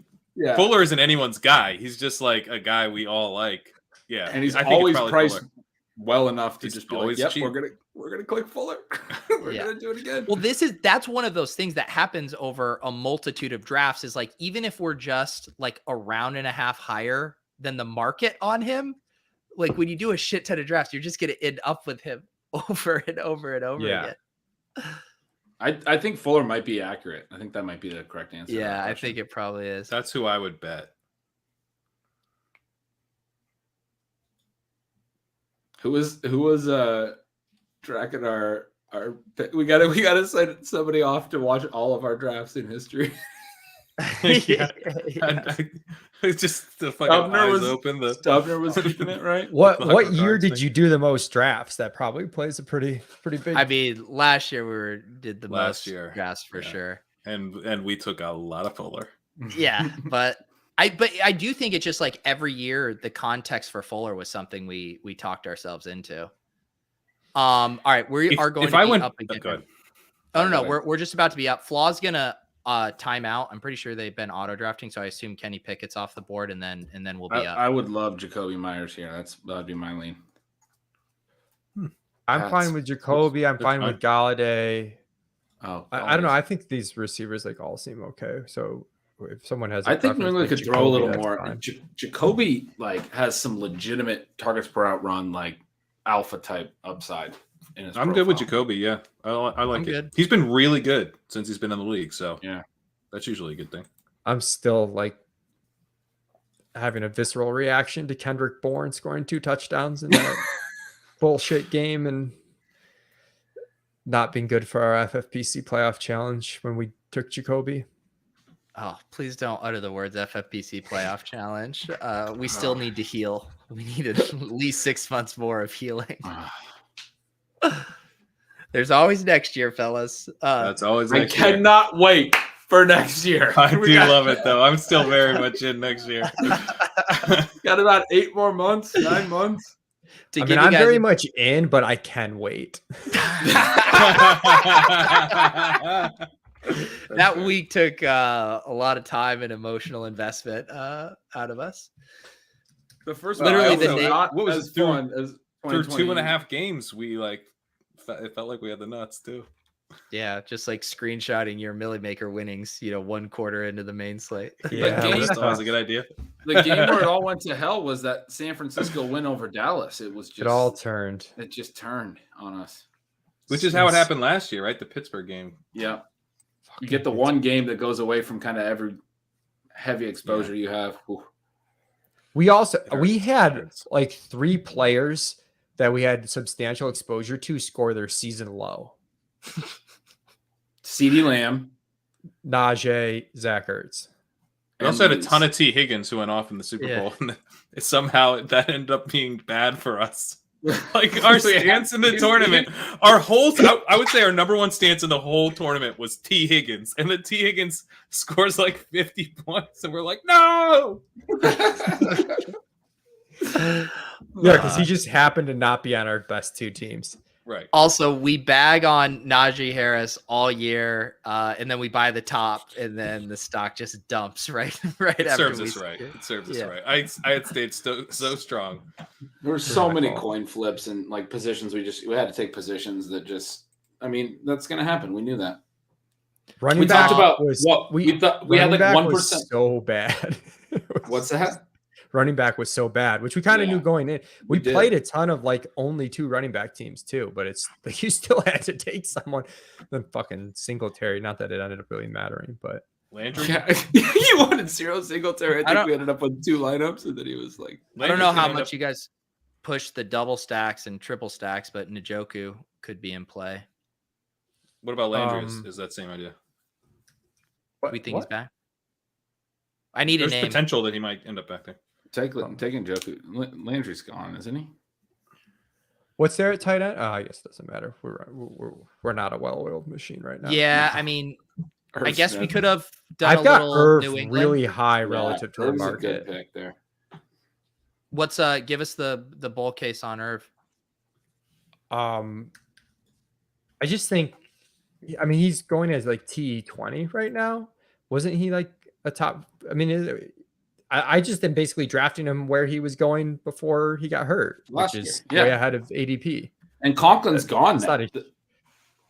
Fuller isn't anyone's guy. He's just like a guy we all like. Yeah, and he's I think always it's priced Fuller. well enough to He's just be always like, "Yep, cheap. we're gonna click Fuller. We're gonna do it again." Well, that's one of those things that happens over a multitude of drafts. Is like even if we're just like a round and a half higher than the market on him, like when you do a shit ton of drafts, you're just gonna end up with him over and over and over again. I think Fuller might be accurate. I think that might be the correct answer. Yeah, I think it probably is. That's who I would bet. Who was tracking our we gotta send somebody off to watch all of our drafts in history. It's just the fucking eyes open. Stubner was keeping it right. What year did you do the most drafts? That probably plays a pretty big. I mean, last year did the most drafts for sure, and we took a lot of Fuller. Yeah, but I do think it's just like every year the context for Fuller was something we talked ourselves into. All right, we are going to be up again. Oh no, we're just about to be up. Flaw's gonna time out. I'm pretty sure they've been auto drafting, so I assume Kenny Pickett's off the board, and then we'll be up. I would love Jacoby Myers here. That'd be my lean. I'm fine with Jacoby. I'm fine with Galladay. Oh, I don't know. I think these receivers like all seem okay. So if someone has, I think New England could throw a little more. Jacoby like has some legitimate targets per out run, like alpha type upside. I'm good with Jacoby. Yeah, I like it. Good. He's been really good since he's been in the league. So yeah, that's usually a good thing. I'm still like having a visceral reaction to Kendrick Bourne scoring 2 touchdowns in that bullshit game and not being good for our FFPC playoff challenge when we took Jacoby. Oh, please don't utter the words FFPC playoff challenge. We still need to heal. We need at least 6 months more of healing. There's always next year, fellas. That's always next year. I cannot wait for next year. I do love it, though. I'm still very much in next year. Got about 8 more months, 9 months. I'm very much in, but I can wait. That week took a lot of time and emotional investment out of us. The first literally the day, what was it through 2.5 games? We like it felt like we had the nuts too. Yeah, just like screenshotting your Millie Maker winnings, 1 quarter into the main slate. Yeah, that was a good idea. The game where it all went to hell was that San Francisco win over Dallas. It was just it all turned. It just turned on us. Which is how it happened last year, right? The Pittsburgh game. Yeah. You get the one game that goes away from kind of every heavy exposure you have. Ooh. We had like 3 players that we had substantial exposure to score their season low. CeeDee Lamb, Najee, Zach Ertz. We also had a ton of T. Higgins who went off in the Super Bowl. And somehow that ended up being bad for us. Like our stance in the tournament, I would say our number one stance in the whole tournament was T. Higgins. And then T. Higgins scores like 50 points. And we're like, no! Yeah, because he just happened to not be on our best 2 teams. Right. Also, we bag on Najee Harris all year, and then we buy the top, and then the stock just dumps right it after. Serves us right. It serves us right. I had stayed so strong. There were so many coin flips and like positions. We had to take positions that just. I mean, that's going to happen. We knew that. Running we back talked about was what we thought. We had like 1%. So bad. What's that? running back was so bad, which we kind of knew going in. We did. played a ton of like only 2 running back teams too, but it's like you still had to take someone than fucking Singletary. Not that it ended up really mattering, but Landry. Yeah, you wanted 0 Singletary. I think we ended up with 2 lineups, and then he was like, I don't know how much you guys push the double stacks and triple stacks, but Njoku could be in play. What about Landry? Is that same idea? We think he's back. I need There's a name. potential that he might end up back there. taking Njoku. Landry's gone, isn't he? what's there at tight end? Oh, I guess it doesn't matter. We're not a well-oiled machine right now. Yeah, I mean, I guess we could have done I've a got little Irv New England. really high relative to the Irv's market. a good pick there. What's give us the bull case on Irv? I just think, I mean, he's going as like T20 right now. Wasn't he like a top? I mean, I just am basically drafting him where he was going before he got hurt, Last which is year. way Yeah. ahead of ADP. And Conklin's gone It's now. not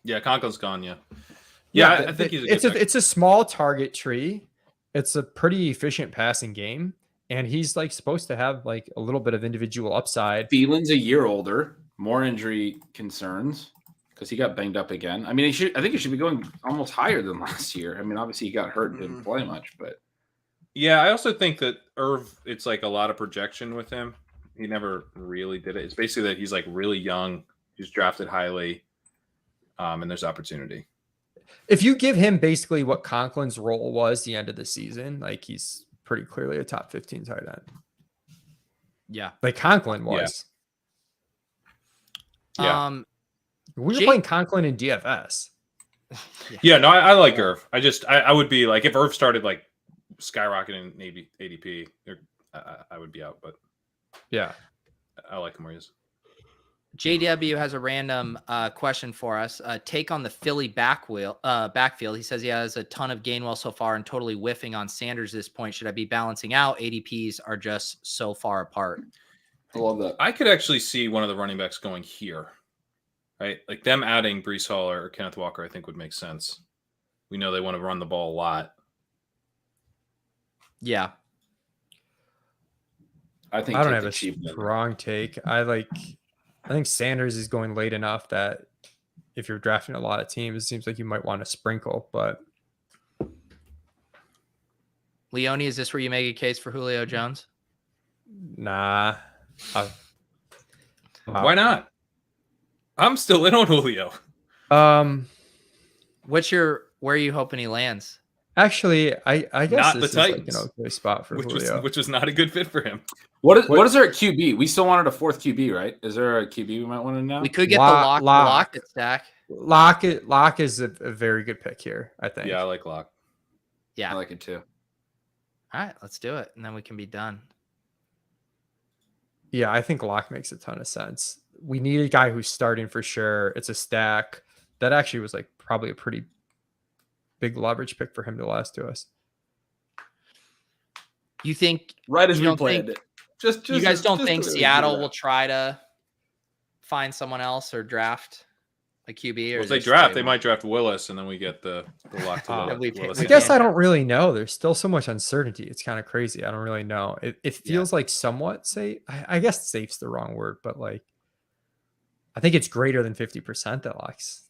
Yeah, Conklin's gone. Yeah, I think he's a good pick. it's a small target tree. It's a pretty efficient passing game, and he's like supposed to have like a little bit of individual upside. Thielen's a year older, more injury concerns because he got banged up again. I mean, I think he should be going almost higher than last year. I mean, obviously he got hurt and didn't play much, but Yeah, I also think that Irv, it's like a lot of projection with him. He never really did it. It's basically that he's like really young. He's drafted highly, and there's opportunity. If you give him basically what Conklin's role was the end of the season, like he's pretty clearly a top 15 tight end. Yeah. Like Conklin was. Yeah. We were playing Conklin in DFS. Yeah, no, I like Irv. I would be like, if Irv started like skyrocketing maybe ADP, I would be out, but yeah, I like him where he is. JW has a random question for us. Take on the Philly backfield. He says he has a ton of Gainwell so far and totally whiffing on Sanders at this point. Should I be balancing out? ADPs are just so far apart. I love that. I could actually see one of the running backs going here, right? Like them adding Breece Hall or Kenneth Walker, I think would make sense. We know they want to run the ball a lot. Yeah. I think I don't have a strong take. I think Sanders is going late enough that if you're drafting a lot of teams, it seems like you might want to sprinkle, but Leone, is this where you make a case for Julio Jones? nah. Why not? I'm still in on Julio. Where are you hoping he lands? Actually, I guess Not this the is like Titans, an okay spot for Julio. which was not a good fit for him. What is there at QB? We still wanted a 4th QB, right? Is there a QB we might want to know? We could get Lock. the Lockett stack. Lock is a very good pick here, I think. Yeah, I like Locke. Yeah. I like it too. All right, let's do it, and then we can be done. Yeah, I think Locke makes a ton of sense. We need a guy who's starting for sure. It's a stack. That actually was like probably a pretty big leverage pick for him to last to us. You think Right as you we don't planned think- it. Just you guys don't just think to really Seattle do that. will try to find someone else or draft a QB? Or Well, if is they it draft, just they might draft Willis, and then we get the lock to That we Willis. pick. I guess I don't really know. There's still so much uncertainty. It's kind of crazy. I don't really know. It feels like somewhat safe. I guess safe's the wrong word, but like I think it's greater than 50% that Locke's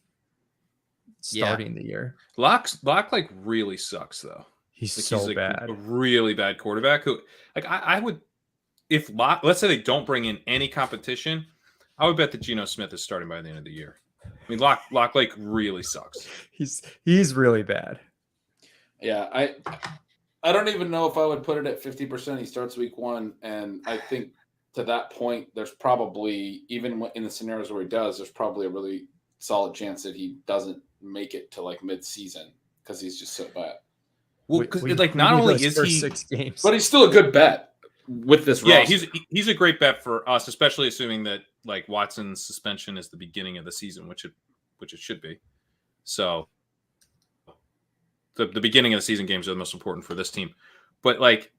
starting the year. Locke like really sucks though. He's Like, so he's like bad. a really bad quarterback who, like, I would, if Locke, let's say they don't bring in any competition, I would bet that Geno Smith is starting by the end of the year. I mean, Locke like really sucks. He's really bad. Yeah, I don't even know if I would put it at 50%. He starts week 1, and I think to that point, there's probably, even in the scenarios where he does, there's probably a really solid chance that he doesn't make it to like mid-season because he's just so bad. Well, because We like not need only those is first he, 6 games. But he's still a good bet with this yeah, roster. he's a great bet for us, especially assuming that like Watson's suspension is the beginning of the season, which it should be. So the beginning of the season games are the most important for this team. But like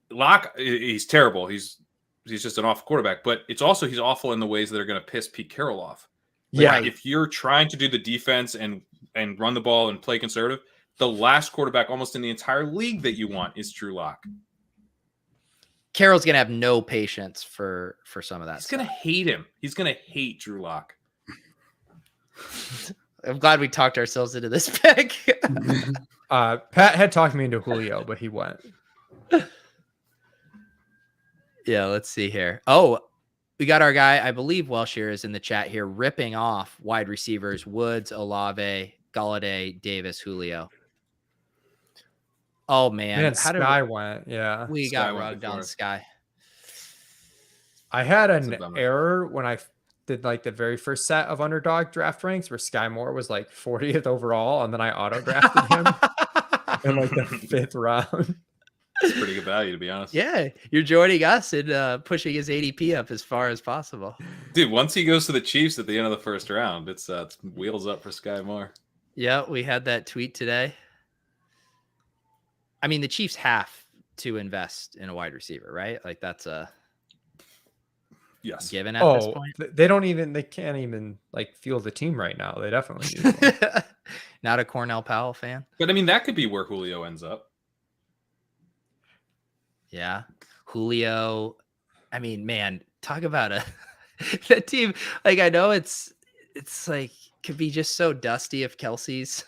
Locke, he's terrible. He's just an awful quarterback. But it's also he's awful in the ways that are going to piss Pete Carroll off. Yeah. If you're trying to do the defense and run the ball and play conservative, the last quarterback almost in the entire league that you want is Drew Lock. Carroll's gonna have no patience for some of that. He's gonna hate him. He's gonna hate Drew Lock. I'm glad we talked ourselves into this pick. Pat had talked me into Julio, but he went. Yeah, let's see here. Oh, we got our guy, I believe Welshire is in the chat here, ripping off wide receivers Woods, Olave, Galladay, Davis, Julio. Oh man, Sky went. Yeah, we Sky got went rugged before on us. Sky. I had That's a an bummer. error when I did like the very first set of Underdog draft ranks where Sky Moore was like 40th overall, and then I auto drafted him in like the 5th round. It's pretty good value, to be honest. Yeah, you're joining us in pushing his ADP up as far as possible. Dude, once he goes to the Chiefs at the end of the first round, it's wheels up for Sky Moore. Yeah, we had that tweet today. I mean, the Chiefs have to invest in a wide receiver, right? Like that's a Yes. given at this point. They can't even like field the team right now. They definitely need one. Not a Cornell Powell fan. But I mean, that could be where Julio ends up. Yeah. Julio. I mean, man, talk about that team. Like, I know it's like could be just so dusty if Kelsey's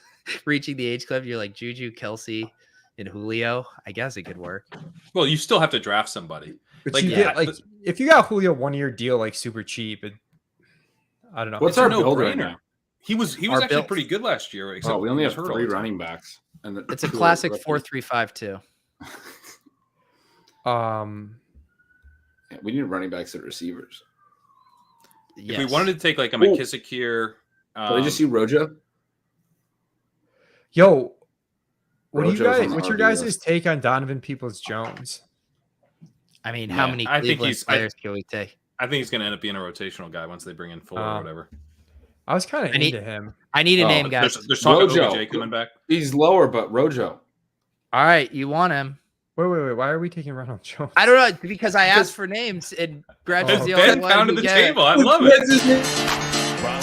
reaching the age club. You're like Juju, Kelsey, and Julio. I guess it could work. Well, you still have to draft somebody. But Like, you yeah, get like if you got Julio 1-year deal like super cheap, I don't know. What's It's a our build right no-brainer. now? He was Our actually build- pretty good last year. Except Oh, we only he have was hurt all 3 the time. running backs. And It's a 2 classic rookies. 4-3-5-2. Yeah, we need running backs at receivers. Yes. If we wanted to take like a McKissick here, Did I just see Rojo? Yo, what do you Rojo's on guys? the What's your RB guys' list. take on Donovan Peoples-Jones? I mean, how Yeah, many I think Cleveland players can we take? I think he's going to end up being a rotational guy once they bring in Fuller or whatever. I was kind of I need- into him. I need a Oh, name, guys. There's talk of Rojo. OBJ coming back. He's lower, but Rojo. All right, you want him. Wait. Why are we taking Ronald Jones? I don't know, because I asked for names and Gretch Oh. is the only Ben one pounded who the get it. table. I love it. Ronald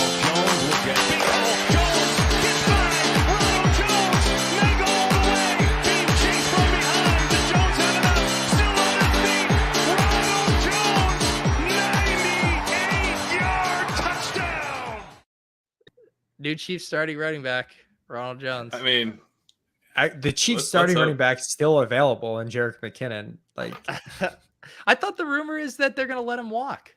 Jones will get big hole. Jones gets by. Ronald Jones may go all the way. Being chased from behind. Does Jones have enough? Still on his feet. Ronald Jones, 98-yard touchdown. New Chiefs starting running back, Ronald Jones. I mean, The Chiefs Let's starting hope. running back still available, and Jerick McKinnon. Like, I thought the rumor is that they're going to let him walk.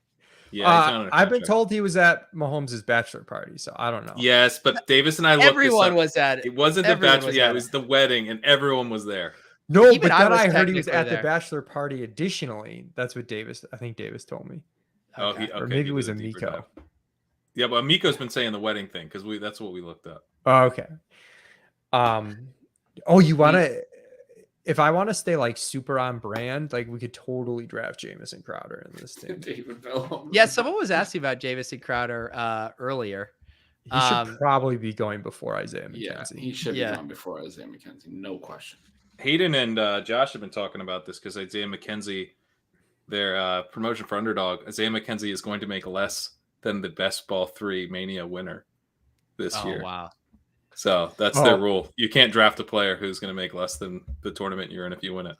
yeah, he's not under I've been contract. told he was at Mahomes' bachelor party, so I don't know. Yes, but Davis and I looked Everyone this up. was at it. It wasn't the Everyone bachelor. was Yeah, at it was the wedding, and everyone was there. No, Even but I then was I heard he was technically at the there. bachelor party. Additionally, that's what I think Davis told me, Oh, Okay. or okay, maybe he it was did a deeper Amico. dive. Yeah, but Amico's been saying the wedding thing because that's what we looked up. Oh, okay. Oh, you want to? If I want to stay like super on brand, like we could totally draft Jamison Crowder in this team. David Bell. Yeah, someone was asking about Jamison Crowder earlier. He should probably be going before Isaiah Yeah, McKenzie. he should Yeah. be gone before Isaiah McKenzie. No question. Hayden and Josh have been talking about this because Isaiah McKenzie, their promotion for Underdog, Isaiah McKenzie is going to make less than the Best Ball 3 Mania winner this Oh, year. wow. So that's their rule. You can't draft a player who's going to make less than the tournament you're in if you win it.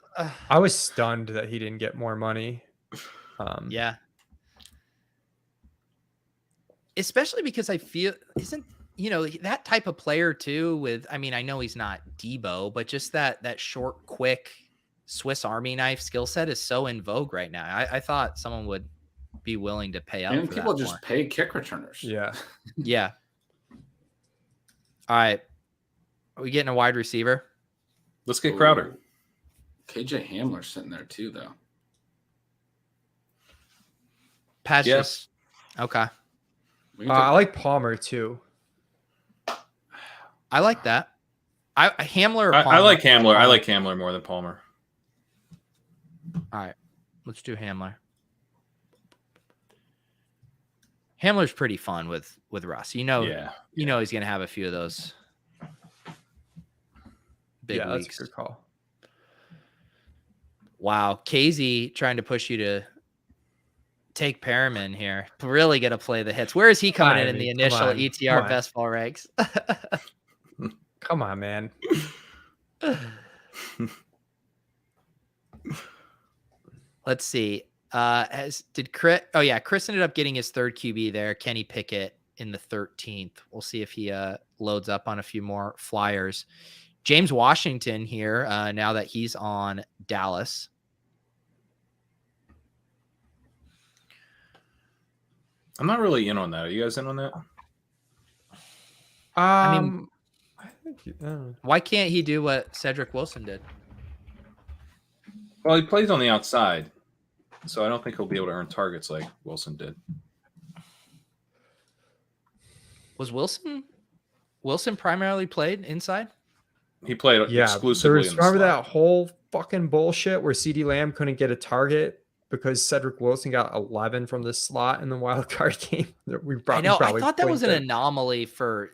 I was stunned that he didn't get more money. Yeah. Especially because I feel that type of player too with, I mean, I know he's not Debo, but just that short, quick Swiss Army knife skill set is so in vogue right now. I thought someone would be willing to pay up And for people that just more. pay kick returners. Yeah. Yeah. All right. Are we getting a wide receiver? Let's get Crowder. Ooh. KJ Hamler's sitting there too, though. Patch Yes. Okay. We can I take- like Palmer too. I like that. Hamler or I Palmer? like Hamler. I like Hamler more than Palmer. All right. Let's do Hamler. Hamler's pretty fun with Russ. You know he's going to have a few of those big Yeah, weeks. that's a good call. Wow. Casey trying to push you to take Perriman here. Really going to play the hits. Where is he coming in the Come initial on. ETR Come on. best ball ranks? Come on, man. Let's see. Chris ended up getting his third QB there. Kenny Pickett in the 13th. We'll see if he loads up on a few more flyers. James Washington here, now that he's on Dallas. I'm not really in on that. Are you guys in on that? I mean, why can't he do what Cedric Wilson did? Well, he plays on the outside, so I don't think he'll be able to earn targets like Wilson did. Was Wilson primarily played inside? He played exclusively in the remember slot. that whole fucking bullshit where CeeDee Lamb couldn't get a target because Cedric Wilson got 11 from the slot in the wild card game. I thought that was an anomaly for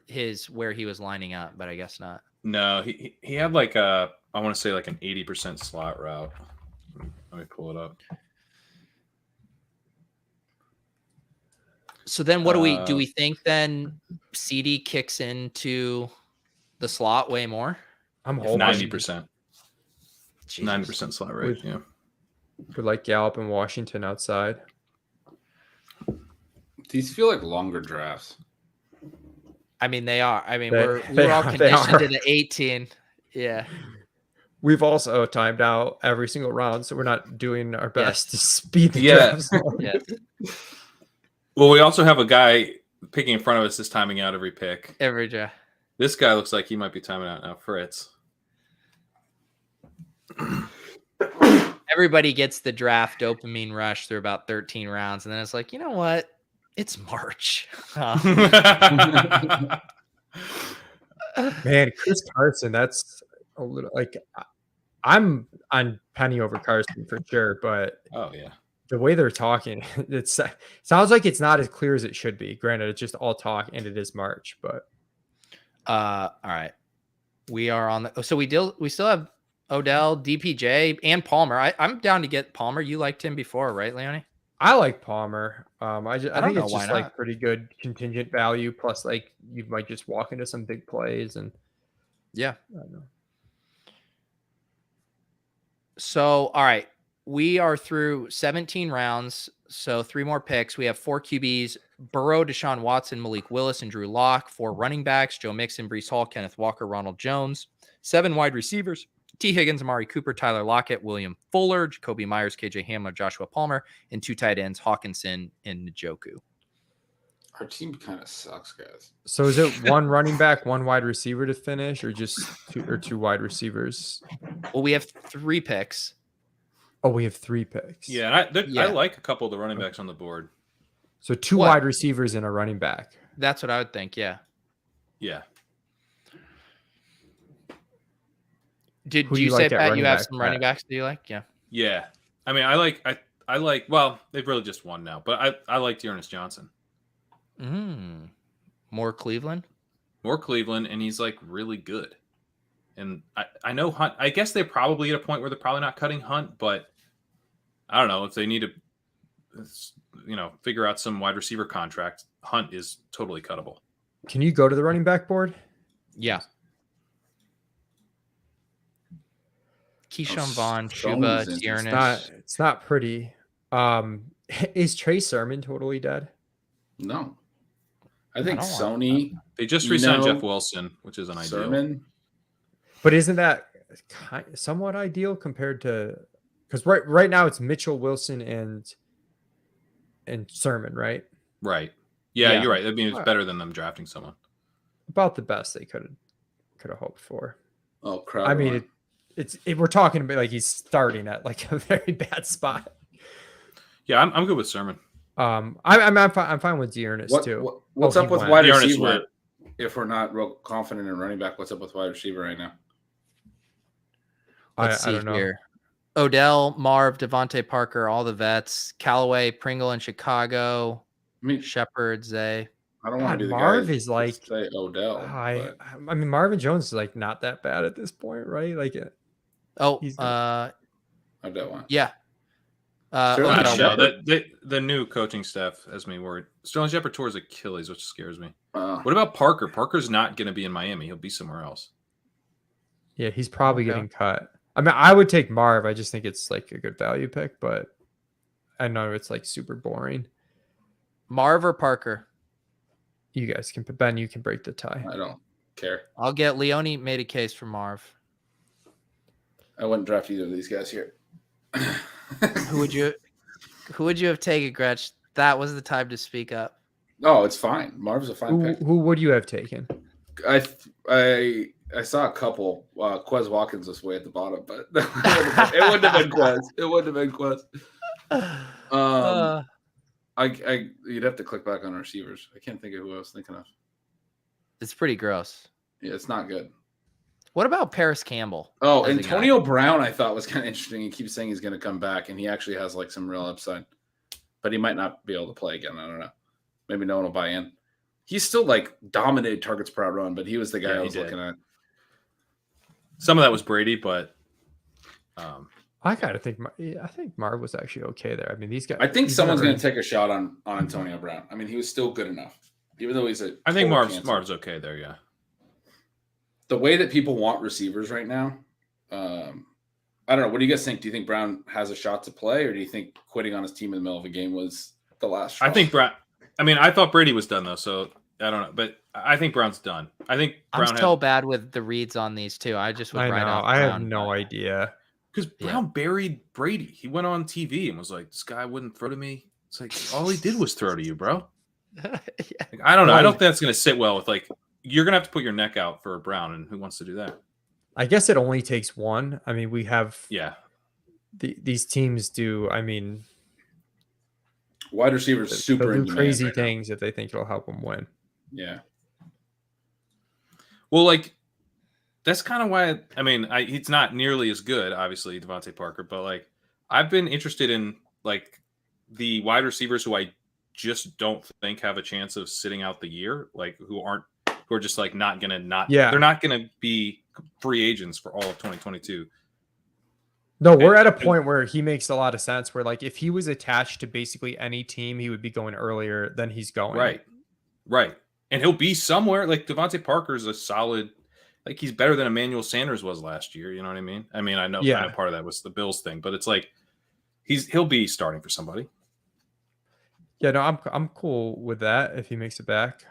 where he was lining up, but I guess not. No, he had like I want to say like an 80% slot route. Let me pull it up. So then what do we think then CD kicks into the slot way more? I'm hoping 90%. 90% slot rate, yeah. For like Gallup and Washington outside. These feel like longer drafts. I mean, they are. I mean, we're all conditioned to the 18. Yeah. We've also timed out every single round, so we're not doing our best to speed the drafts. Yeah. Well, we also have a guy picking in front of us that's timing out every pick. Every draft. This guy looks like he might be timing out now. Fritz. Everybody gets the draft dopamine rush through about 13 rounds, and then it's like, you know what? It's March. Man, Chris Carson, that's a little like I'm on Penny over Carson for sure, but oh yeah, the way they're talking, it sounds like it's not as clear as it should be. Granted, it's just all talk, and it is March, but all right, we are on the. So we still have Odell, DPJ, and Palmer. I'm down to get Palmer. You liked him before, right, Leone? I like Palmer. I think it's just not. like pretty good contingent value. Plus, like you might just walk into some big plays, and yeah, I don't know. So, all right, we are through 17 rounds. So 3 more picks. We have 4 QBs: Burrow, Deshaun Watson, Malik Willis, and Drew Lock. 4 running backs: Joe Mixon, Breece Hall, Kenneth Walker, Ronald Jones. 7 wide receivers: T. Higgins, Amari Cooper, Tyler Lockett, William Fuller, Jacoby Myers, KJ Hamler, Joshua Palmer, and 2 tight ends: Hawkinson and Njoku. Our team kind of sucks, guys. So is it 1 running back, 1 wide receiver to finish, or just 2 wide receivers? Well, we have 3 picks. Oh, we have 3 picks. Yeah, I like a couple of the running backs on the board. So 2 wide receivers and a running back. That's what I would think. Yeah. Yeah. Do you say, Pat, you have some running backs that you like? Yeah. Yeah. I mean, I like. Well, they've really just won now, but I like Dearness Johnson. More Cleveland, and he's like really good. And I know Hunt. I guess they're probably at a point where they're probably not cutting Hunt, but I don't know if they need to, figure out some wide receiver contract. Hunt is totally cuttable. Can you go to the running back board? Yeah. Keyshawn Vaughn, Chuba, Dearness. It's not pretty. Is Trey Sermon totally dead? No. I think Sony. They just re-signed Jeff Wilson, which is an ideal. Sermon. But isn't that somewhat ideal compared to because right now it's Mitchell, Wilson, and Sermon, right? Right. Yeah, you're right. That means it's better than them drafting someone. About the best they could have hoped for. Oh crap! I mean, we're talking about like he's starting at like a very bad spot. Yeah, I'm good with Sermon. I'm fine with Dearness too. What's up with wide receiver? If we're not real confident in running back, what's up with wide receiver right now? Let's see I don't know. here. Odell, Marv, Devontae Parker, all the vets. Callaway, Pringle in Chicago. I mean, Shepard, Zay. I don't want to be the Marv guy is like say Odell. I mean, Marvin Jones is like not that bad at this point, right? Like, Odell one. Yeah. The new coaching staff has me worried. Sterling Shepard tore his Achilles, which scares me. What about Parker? Parker's not going to be in Miami. He'll be somewhere else. Yeah, he's probably getting cut. I mean, I would take Marv. I just think it's like a good value pick, but I know it's like super boring. Marv or Parker? You guys can, Ben, you can break the tie. I don't care. I'll get Leone made a case for Marv. I wouldn't draft either of these guys here. Who would you have taken, Gretch? That was the time to speak up. No, it's fine. Marv's a fine pick. Who would you have taken? I saw a couple. Quez Watkins was way at the bottom, but it wouldn't have been Quez. It wouldn't have been Quez. You'd have to click back on receivers. I can't think of who I was thinking of. It's pretty gross. Yeah, it's not good. What about Paris Campbell? Oh, Antonio Brown I thought was kind of interesting. He keeps saying he's going to come back, and he actually has like some real upside. But he might not be able to play again. I don't know. Maybe no one will buy in. He's still like dominated targets per out run, but he was the guy I was looking at. Some of that was Brady, but I kind of think I think Marv was actually okay there. I mean, these guys. I think someone's going to take a shot on Antonio Brown. I mean, he was still good enough, even though he's a. I think Marv's okay there. Yeah. The way that people want receivers right now, I don't know. What do you guys think? Do you think Brown has a shot to play, or do you think quitting on his team in the middle of a game was the last straw? I think Brown. I mean, I thought Brady was done though, so I don't know, but I think Brown's done. I think Brown I'm so bad with the reads on these too. I just would write off. I have no idea because Brown buried Brady. He went on TV and was like, "This guy wouldn't throw to me." It's like all he did was throw to you, bro. Like, I don't know. I don't think that's going to sit well with like. You're going to have to put your neck out for Brown, and who wants to do that? I guess it only takes one. I mean, we have these teams do. I mean, wide receivers super do crazy things if they think it'll help them win. Yeah. Well, like that's kind of why. I mean, he's not nearly as good, obviously, Devontae Parker, but like I've been interested in like the wide receivers who I just don't think have a chance of sitting out the year, like who are just like not gonna they're not gonna be free agents for all of 2022. No, we're at a point where he makes a lot of sense where like if he was attached to basically any team, he would be going earlier than he's going. Right. And he'll be somewhere. Like Devontae Parker is a solid, like he's better than Emmanuel Sanders was last year. You know what I mean? I mean, I know kind of part of that was the Bills thing, but it's like he'll be starting for somebody. Yeah, no, I'm cool with that if he makes it back.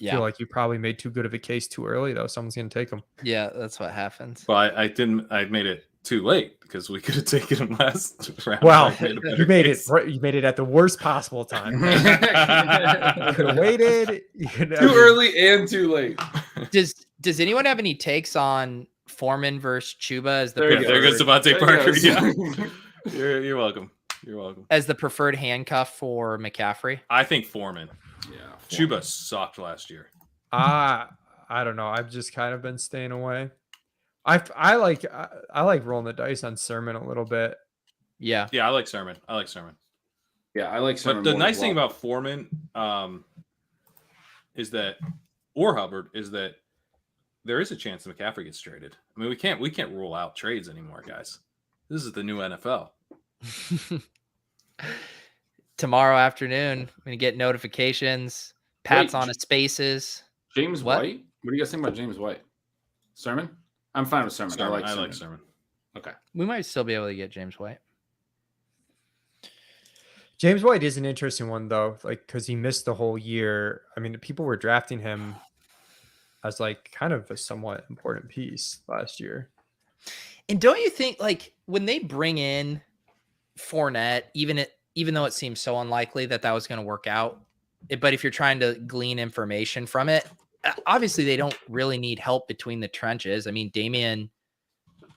I feel like you probably made too good of a case too early, though. Someone's going to take him. Yeah, that's what happens. Well, I didn't. I made it too late because we could have taken him last round. Well, you made it at the worst possible time. You could have waited. Too early and too late. Does anyone have any takes on Foreman versus Chuba as the there goes Devontae Parker. Yeah. You're welcome. You're welcome. As the preferred handcuff for McCaffrey? I think Foreman. Yeah. Chuba sucked last year. I don't know. I've just kind of been staying away. I like rolling the dice on Sermon a little bit. Yeah. Yeah, I like Sermon. Yeah, I like Sermon. But the nice thing about Foreman is that, or Hubbard, is that there is a chance that McCaffrey gets traded. I mean, we can't rule out trades anymore, guys. This is the new NFL. Tomorrow afternoon, I'm going to get notifications. Pat's on his spaces. James White? What do you guys think about James White? Sermon? I'm fine with Sermon. I like Sermon. Okay. We might still be able to get James White. James White is an interesting one, though, like because he missed the whole year. I mean, people were drafting him as like kind of a somewhat important piece last year. And don't you think like when they bring in Fournette, even though it seems so unlikely that was going to work out, but if you're trying to glean information from it, obviously they don't really need help between the trenches. I mean, Damian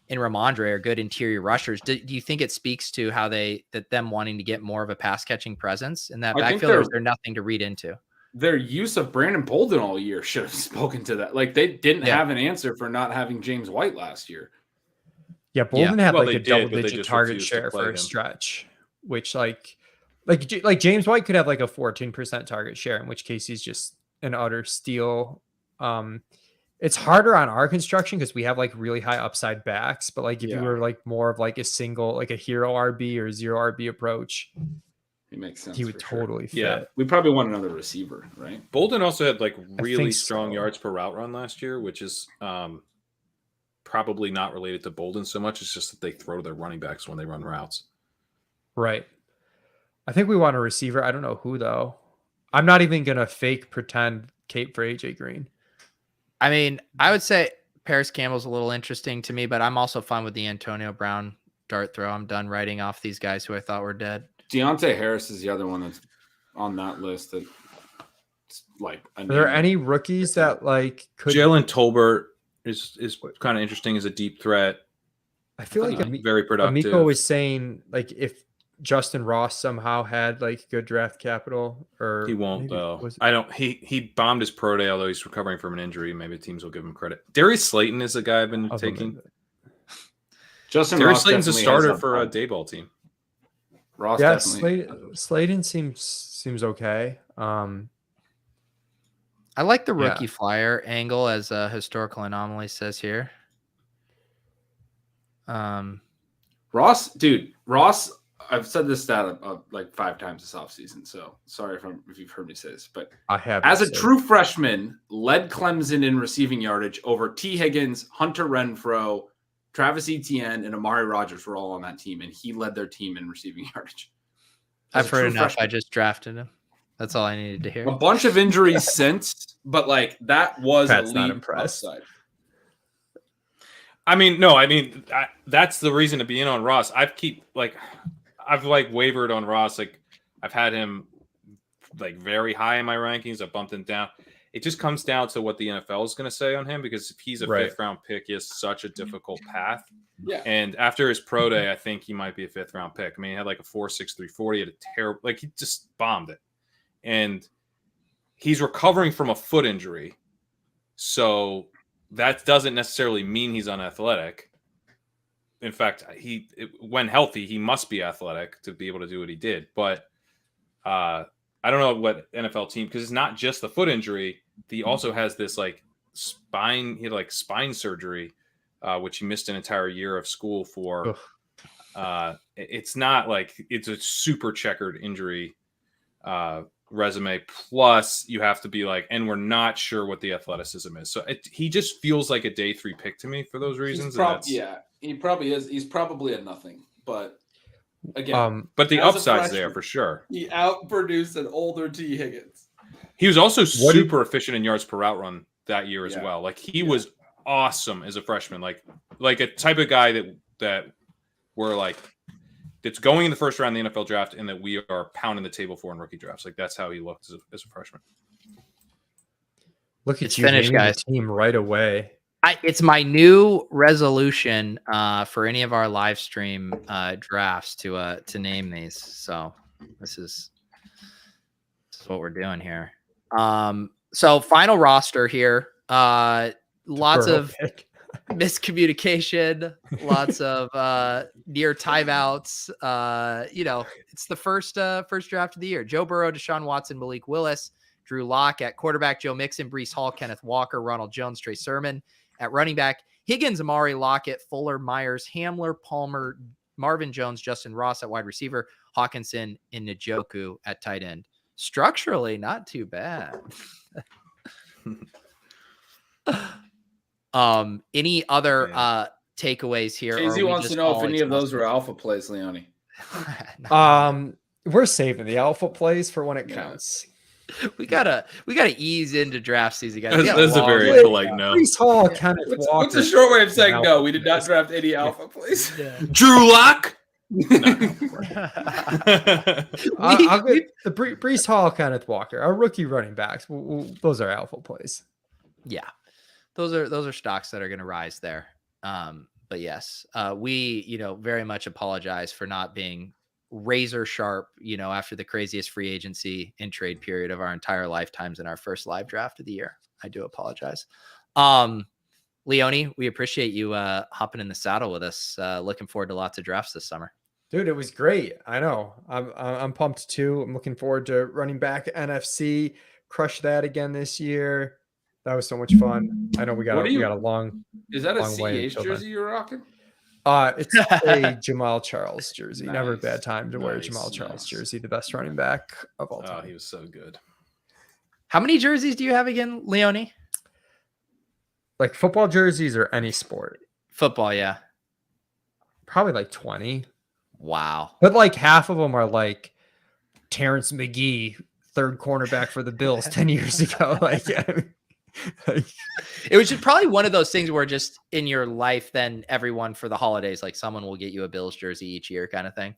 and Ramondre are good interior rushers. Do you think it speaks to how them wanting to get more of a pass catching presence in that backfield, or is there nothing to read into? Their use of Brandon Bolden all year should have spoken to that. Like they didn't have an answer for not having James White last year. Yeah, Bolden had like a double-digit target share for a stretch, which like James White could have like a 14% target share, in which case he's just an utter steal. It's harder on our construction because we have like really high upside backs, but like if you were like more of like a single, like a hero RB or zero RB approach, it makes sense. He would totally fit. Yeah, we probably want another receiver, right? Bolden also had like really strong yards per route run last year, which is probably not related to Bolden so much. It's just that they throw to their running backs when they run routes. Right. I think we want a receiver. I don't know who though. I'm not even gonna fake pretend Cape for AJ Green. I mean, I would say Paris Campbell's a little interesting to me, but I'm also fine with the Antonio Brown dart throw. I'm done writing off these guys who I thought were dead. Deontay Harris is the other one that's on that list. That like, Are there any rookies that like could? Jalen Tolbert is kind of interesting as a deep threat. I feel like very productive. Amico was saying like if Justin Ross somehow had like good draft capital, or he won't though. I don't. He bombed his pro day, although he's recovering from an injury. Maybe teams will give him credit. Darius Slayton is a guy I've been taking. Justin Darius Ross Slayton's a starter for a Dayball team. Ross, yeah, definitely. Slayton seems okay. I like the rookie flyer angle, as a historical anomaly says here. Ross, I've said this stat like 5 times this offseason, so sorry if you've heard me say this, but I have. As a true freshman, led Clemson in receiving yardage over T. Higgins, Hunter Renfrow, Travis Etienne, and Amari Rodgers were all on that team, and he led their team in receiving yardage. I've heard enough. Freshman. I just drafted him. That's all I needed to hear. A bunch of injuries since, but like that was Pat's elite not impressed. upside. That's the reason to be in on Ross. I've wavered on Ross. Like I've had him like very high in my rankings. I bumped him down. It just comes down to what the NFL is going to say on him, because if he's a 5th round pick, he has such a difficult path. Yeah. And after his pro day, I think he might be a 5th round pick. I mean, he had like a 4.6 340 at a terrible, like he just bombed it. And he's recovering from a foot injury. So that doesn't necessarily mean he's unathletic. In fact, when healthy, he must be athletic to be able to do what he did. But I don't know what NFL team, because it's not just the foot injury. He also has this like spine. He had like spine surgery, which he missed an entire year of school for. It's not like it's a super checkered injury resume. Plus, you have to be like, and we're not sure what the athleticism is. So he just feels like a day 3 pick to me for those reasons. He probably is. He's probably a nothing, but again, but the upside's there for sure. He outproduced an older T. Higgins. He was also super efficient in yards per route run that year as well. Like he was awesome as a freshman. Like a type of guy that we're like, that's going in the first round of the NFL draft, and that we are pounding the table for in rookie drafts. Like that's how he looked as a freshman. Look at you naming the team right away. It's my new resolution for any of our live stream drafts to name these. So this is what we're doing here. So final roster here. Lots of miscommunication, lots of near timeouts. It's the first draft of the year. Joe Burrow, Deshaun Watson, Malik Willis, Drew Lock at quarterback, Joe Mixon, Breece Hall, Kenneth Walker, Ronald Jones, Trey Sermon at running back, Higgins, Amari, Lockett, Fuller, Myers, Hamler, Palmer, Marvin Jones, Justin Ross at wide receiver, Hawkinson, and Njoku at tight end. Structurally, not too bad. Any other takeaways here? Jay-Z wants to know if any of those were alpha plays, Leone. We're saving the alpha plays for when it counts. We gotta ease into draft season, guys. That's a very polite no. Breece Hall, Kenneth Walker. What's a short way of saying no? We did not draft any alpha plays. Yeah. Drew Lock. I'll get the Breece Hall, Kenneth Walker, our rookie running backs. Those are alpha plays. Yeah, those are stocks that are going to rise there. But yes, we very much apologize for not being razor sharp, after the craziest free agency and trade period of our entire lifetimes in our first live draft of the year. I do apologize. Leone, we appreciate you hopping in the saddle with us. Looking forward to lots of drafts this summer. Dude, it was great. I know. I'm pumped too. I'm looking forward to running back NFC. Crush that again this year. That was so much fun. I know we got a long. Is that a CH jersey you're rocking? It's a Jamal Charles jersey. Nice. Never a bad time to wear a Jamal Charles jersey. The best running back of all time. Oh, he was so good. How many jerseys do you have again, Leone? Like football jerseys or any sport? Football, yeah. Probably like 20. Wow. But like half of them are like Terrence McGee, third cornerback for the Bills 10 years ago. Like, it was just probably one of those things where just in your life, then everyone for the holidays, like someone will get you a Bills jersey each year kind of thing.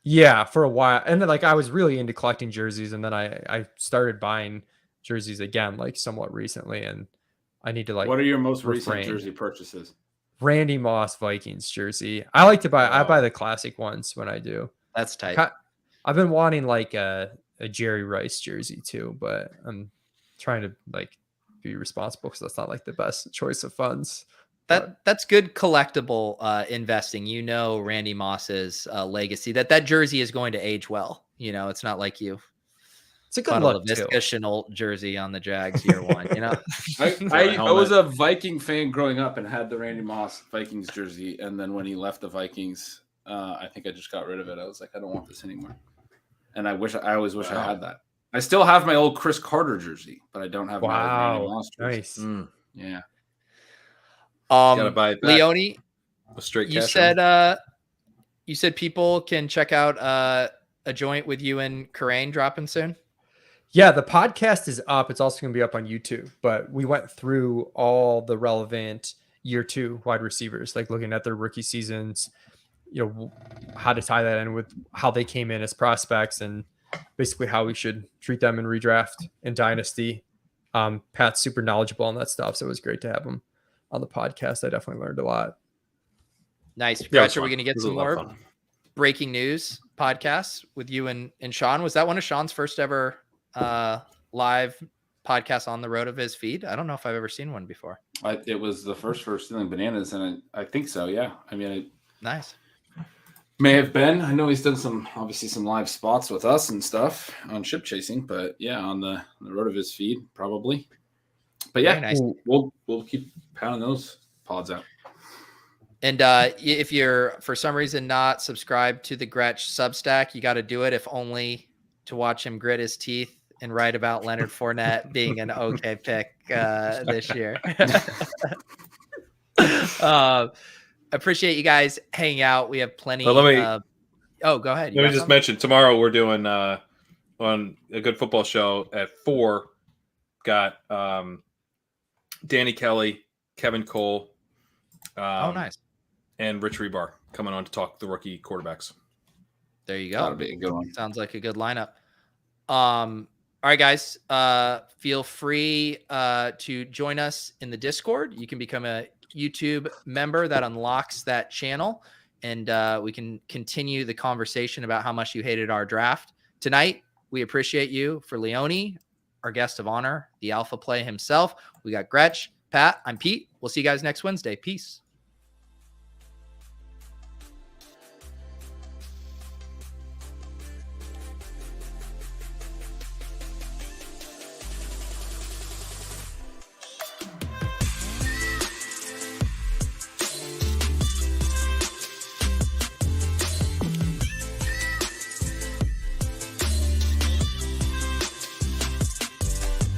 Yeah, for a while. And then like I was really into collecting jerseys, and then I started buying jerseys again, like somewhat recently. And I need to like, what are your most recent refrain. jersey purchases? Randy Moss Vikings jersey. I like to buy, I buy the classic ones when I do. That's tight. I've been wanting like a Jerry Rice jersey too, but I'm trying to like be responsible because that's not like the best choice of funds. That's good collectible investing. You know, Randy Moss's legacy, that jersey is going to age well. You know, it's not like you. It's a good look too. Chenault jersey on the Jags year one. You know, I was a Viking fan growing up and had the Randy Moss Vikings jersey, and then when he left the Vikings, I think I just got rid of it. I was like, I don't want this anymore, and I always wish I had that. I still have my old Chris Carter jersey, but I don't have my Randy Moss jersey. Nice. Yeah. Gotta buy it back. Leone, a straight you cash said people can check out a joint with you and Karain dropping soon. Yeah, the podcast is up. It's also going to be up on YouTube, but we went through all the relevant year 2 wide receivers, like looking at their rookie seasons, you know, how to tie that in with how they came in as prospects and basically how we should treat them in redraft and dynasty. Pat's super knowledgeable on that stuff, so it was great to have him on the podcast. I definitely learned a lot. Nice. Gretch, are we going to get some more breaking news podcasts with you and Sean? Was that one of Sean's first ever live podcasts on the road of his feed? I don't know if I've ever seen one before. It was the first for Stealing Bananas, and I think so. Yeah. I mean, nice. May have been. I know he's done some live spots with us and stuff on Ship Chasing, but yeah, on the road of his feed, probably. But yeah, nice. we'll keep pounding those pods out. And if you're for some reason not subscribed to the Gretch Substack, you got to do it, if only to watch him grit his teeth and write about Leonard Fournette being an okay pick this year. Appreciate you guys hanging out. We have plenty. Well, go ahead. Let me just mention tomorrow we're doing on a Good Football Show at 4. Got Danny Kelly, Kevin Cole, nice, and Rich Rebar coming on to talk the rookie quarterbacks. There you go. That'll be a good one. Sounds like a good lineup. All right, guys. Feel free to join us in the Discord. You can become a YouTube member. That unlocks that channel, and we can continue the conversation about how much you hated our draft tonight. We appreciate you. For Leone, our guest of honor, the alpha play himself, we got Gretch, Pat. I'm Pete. We'll see you guys next Wednesday. Peace.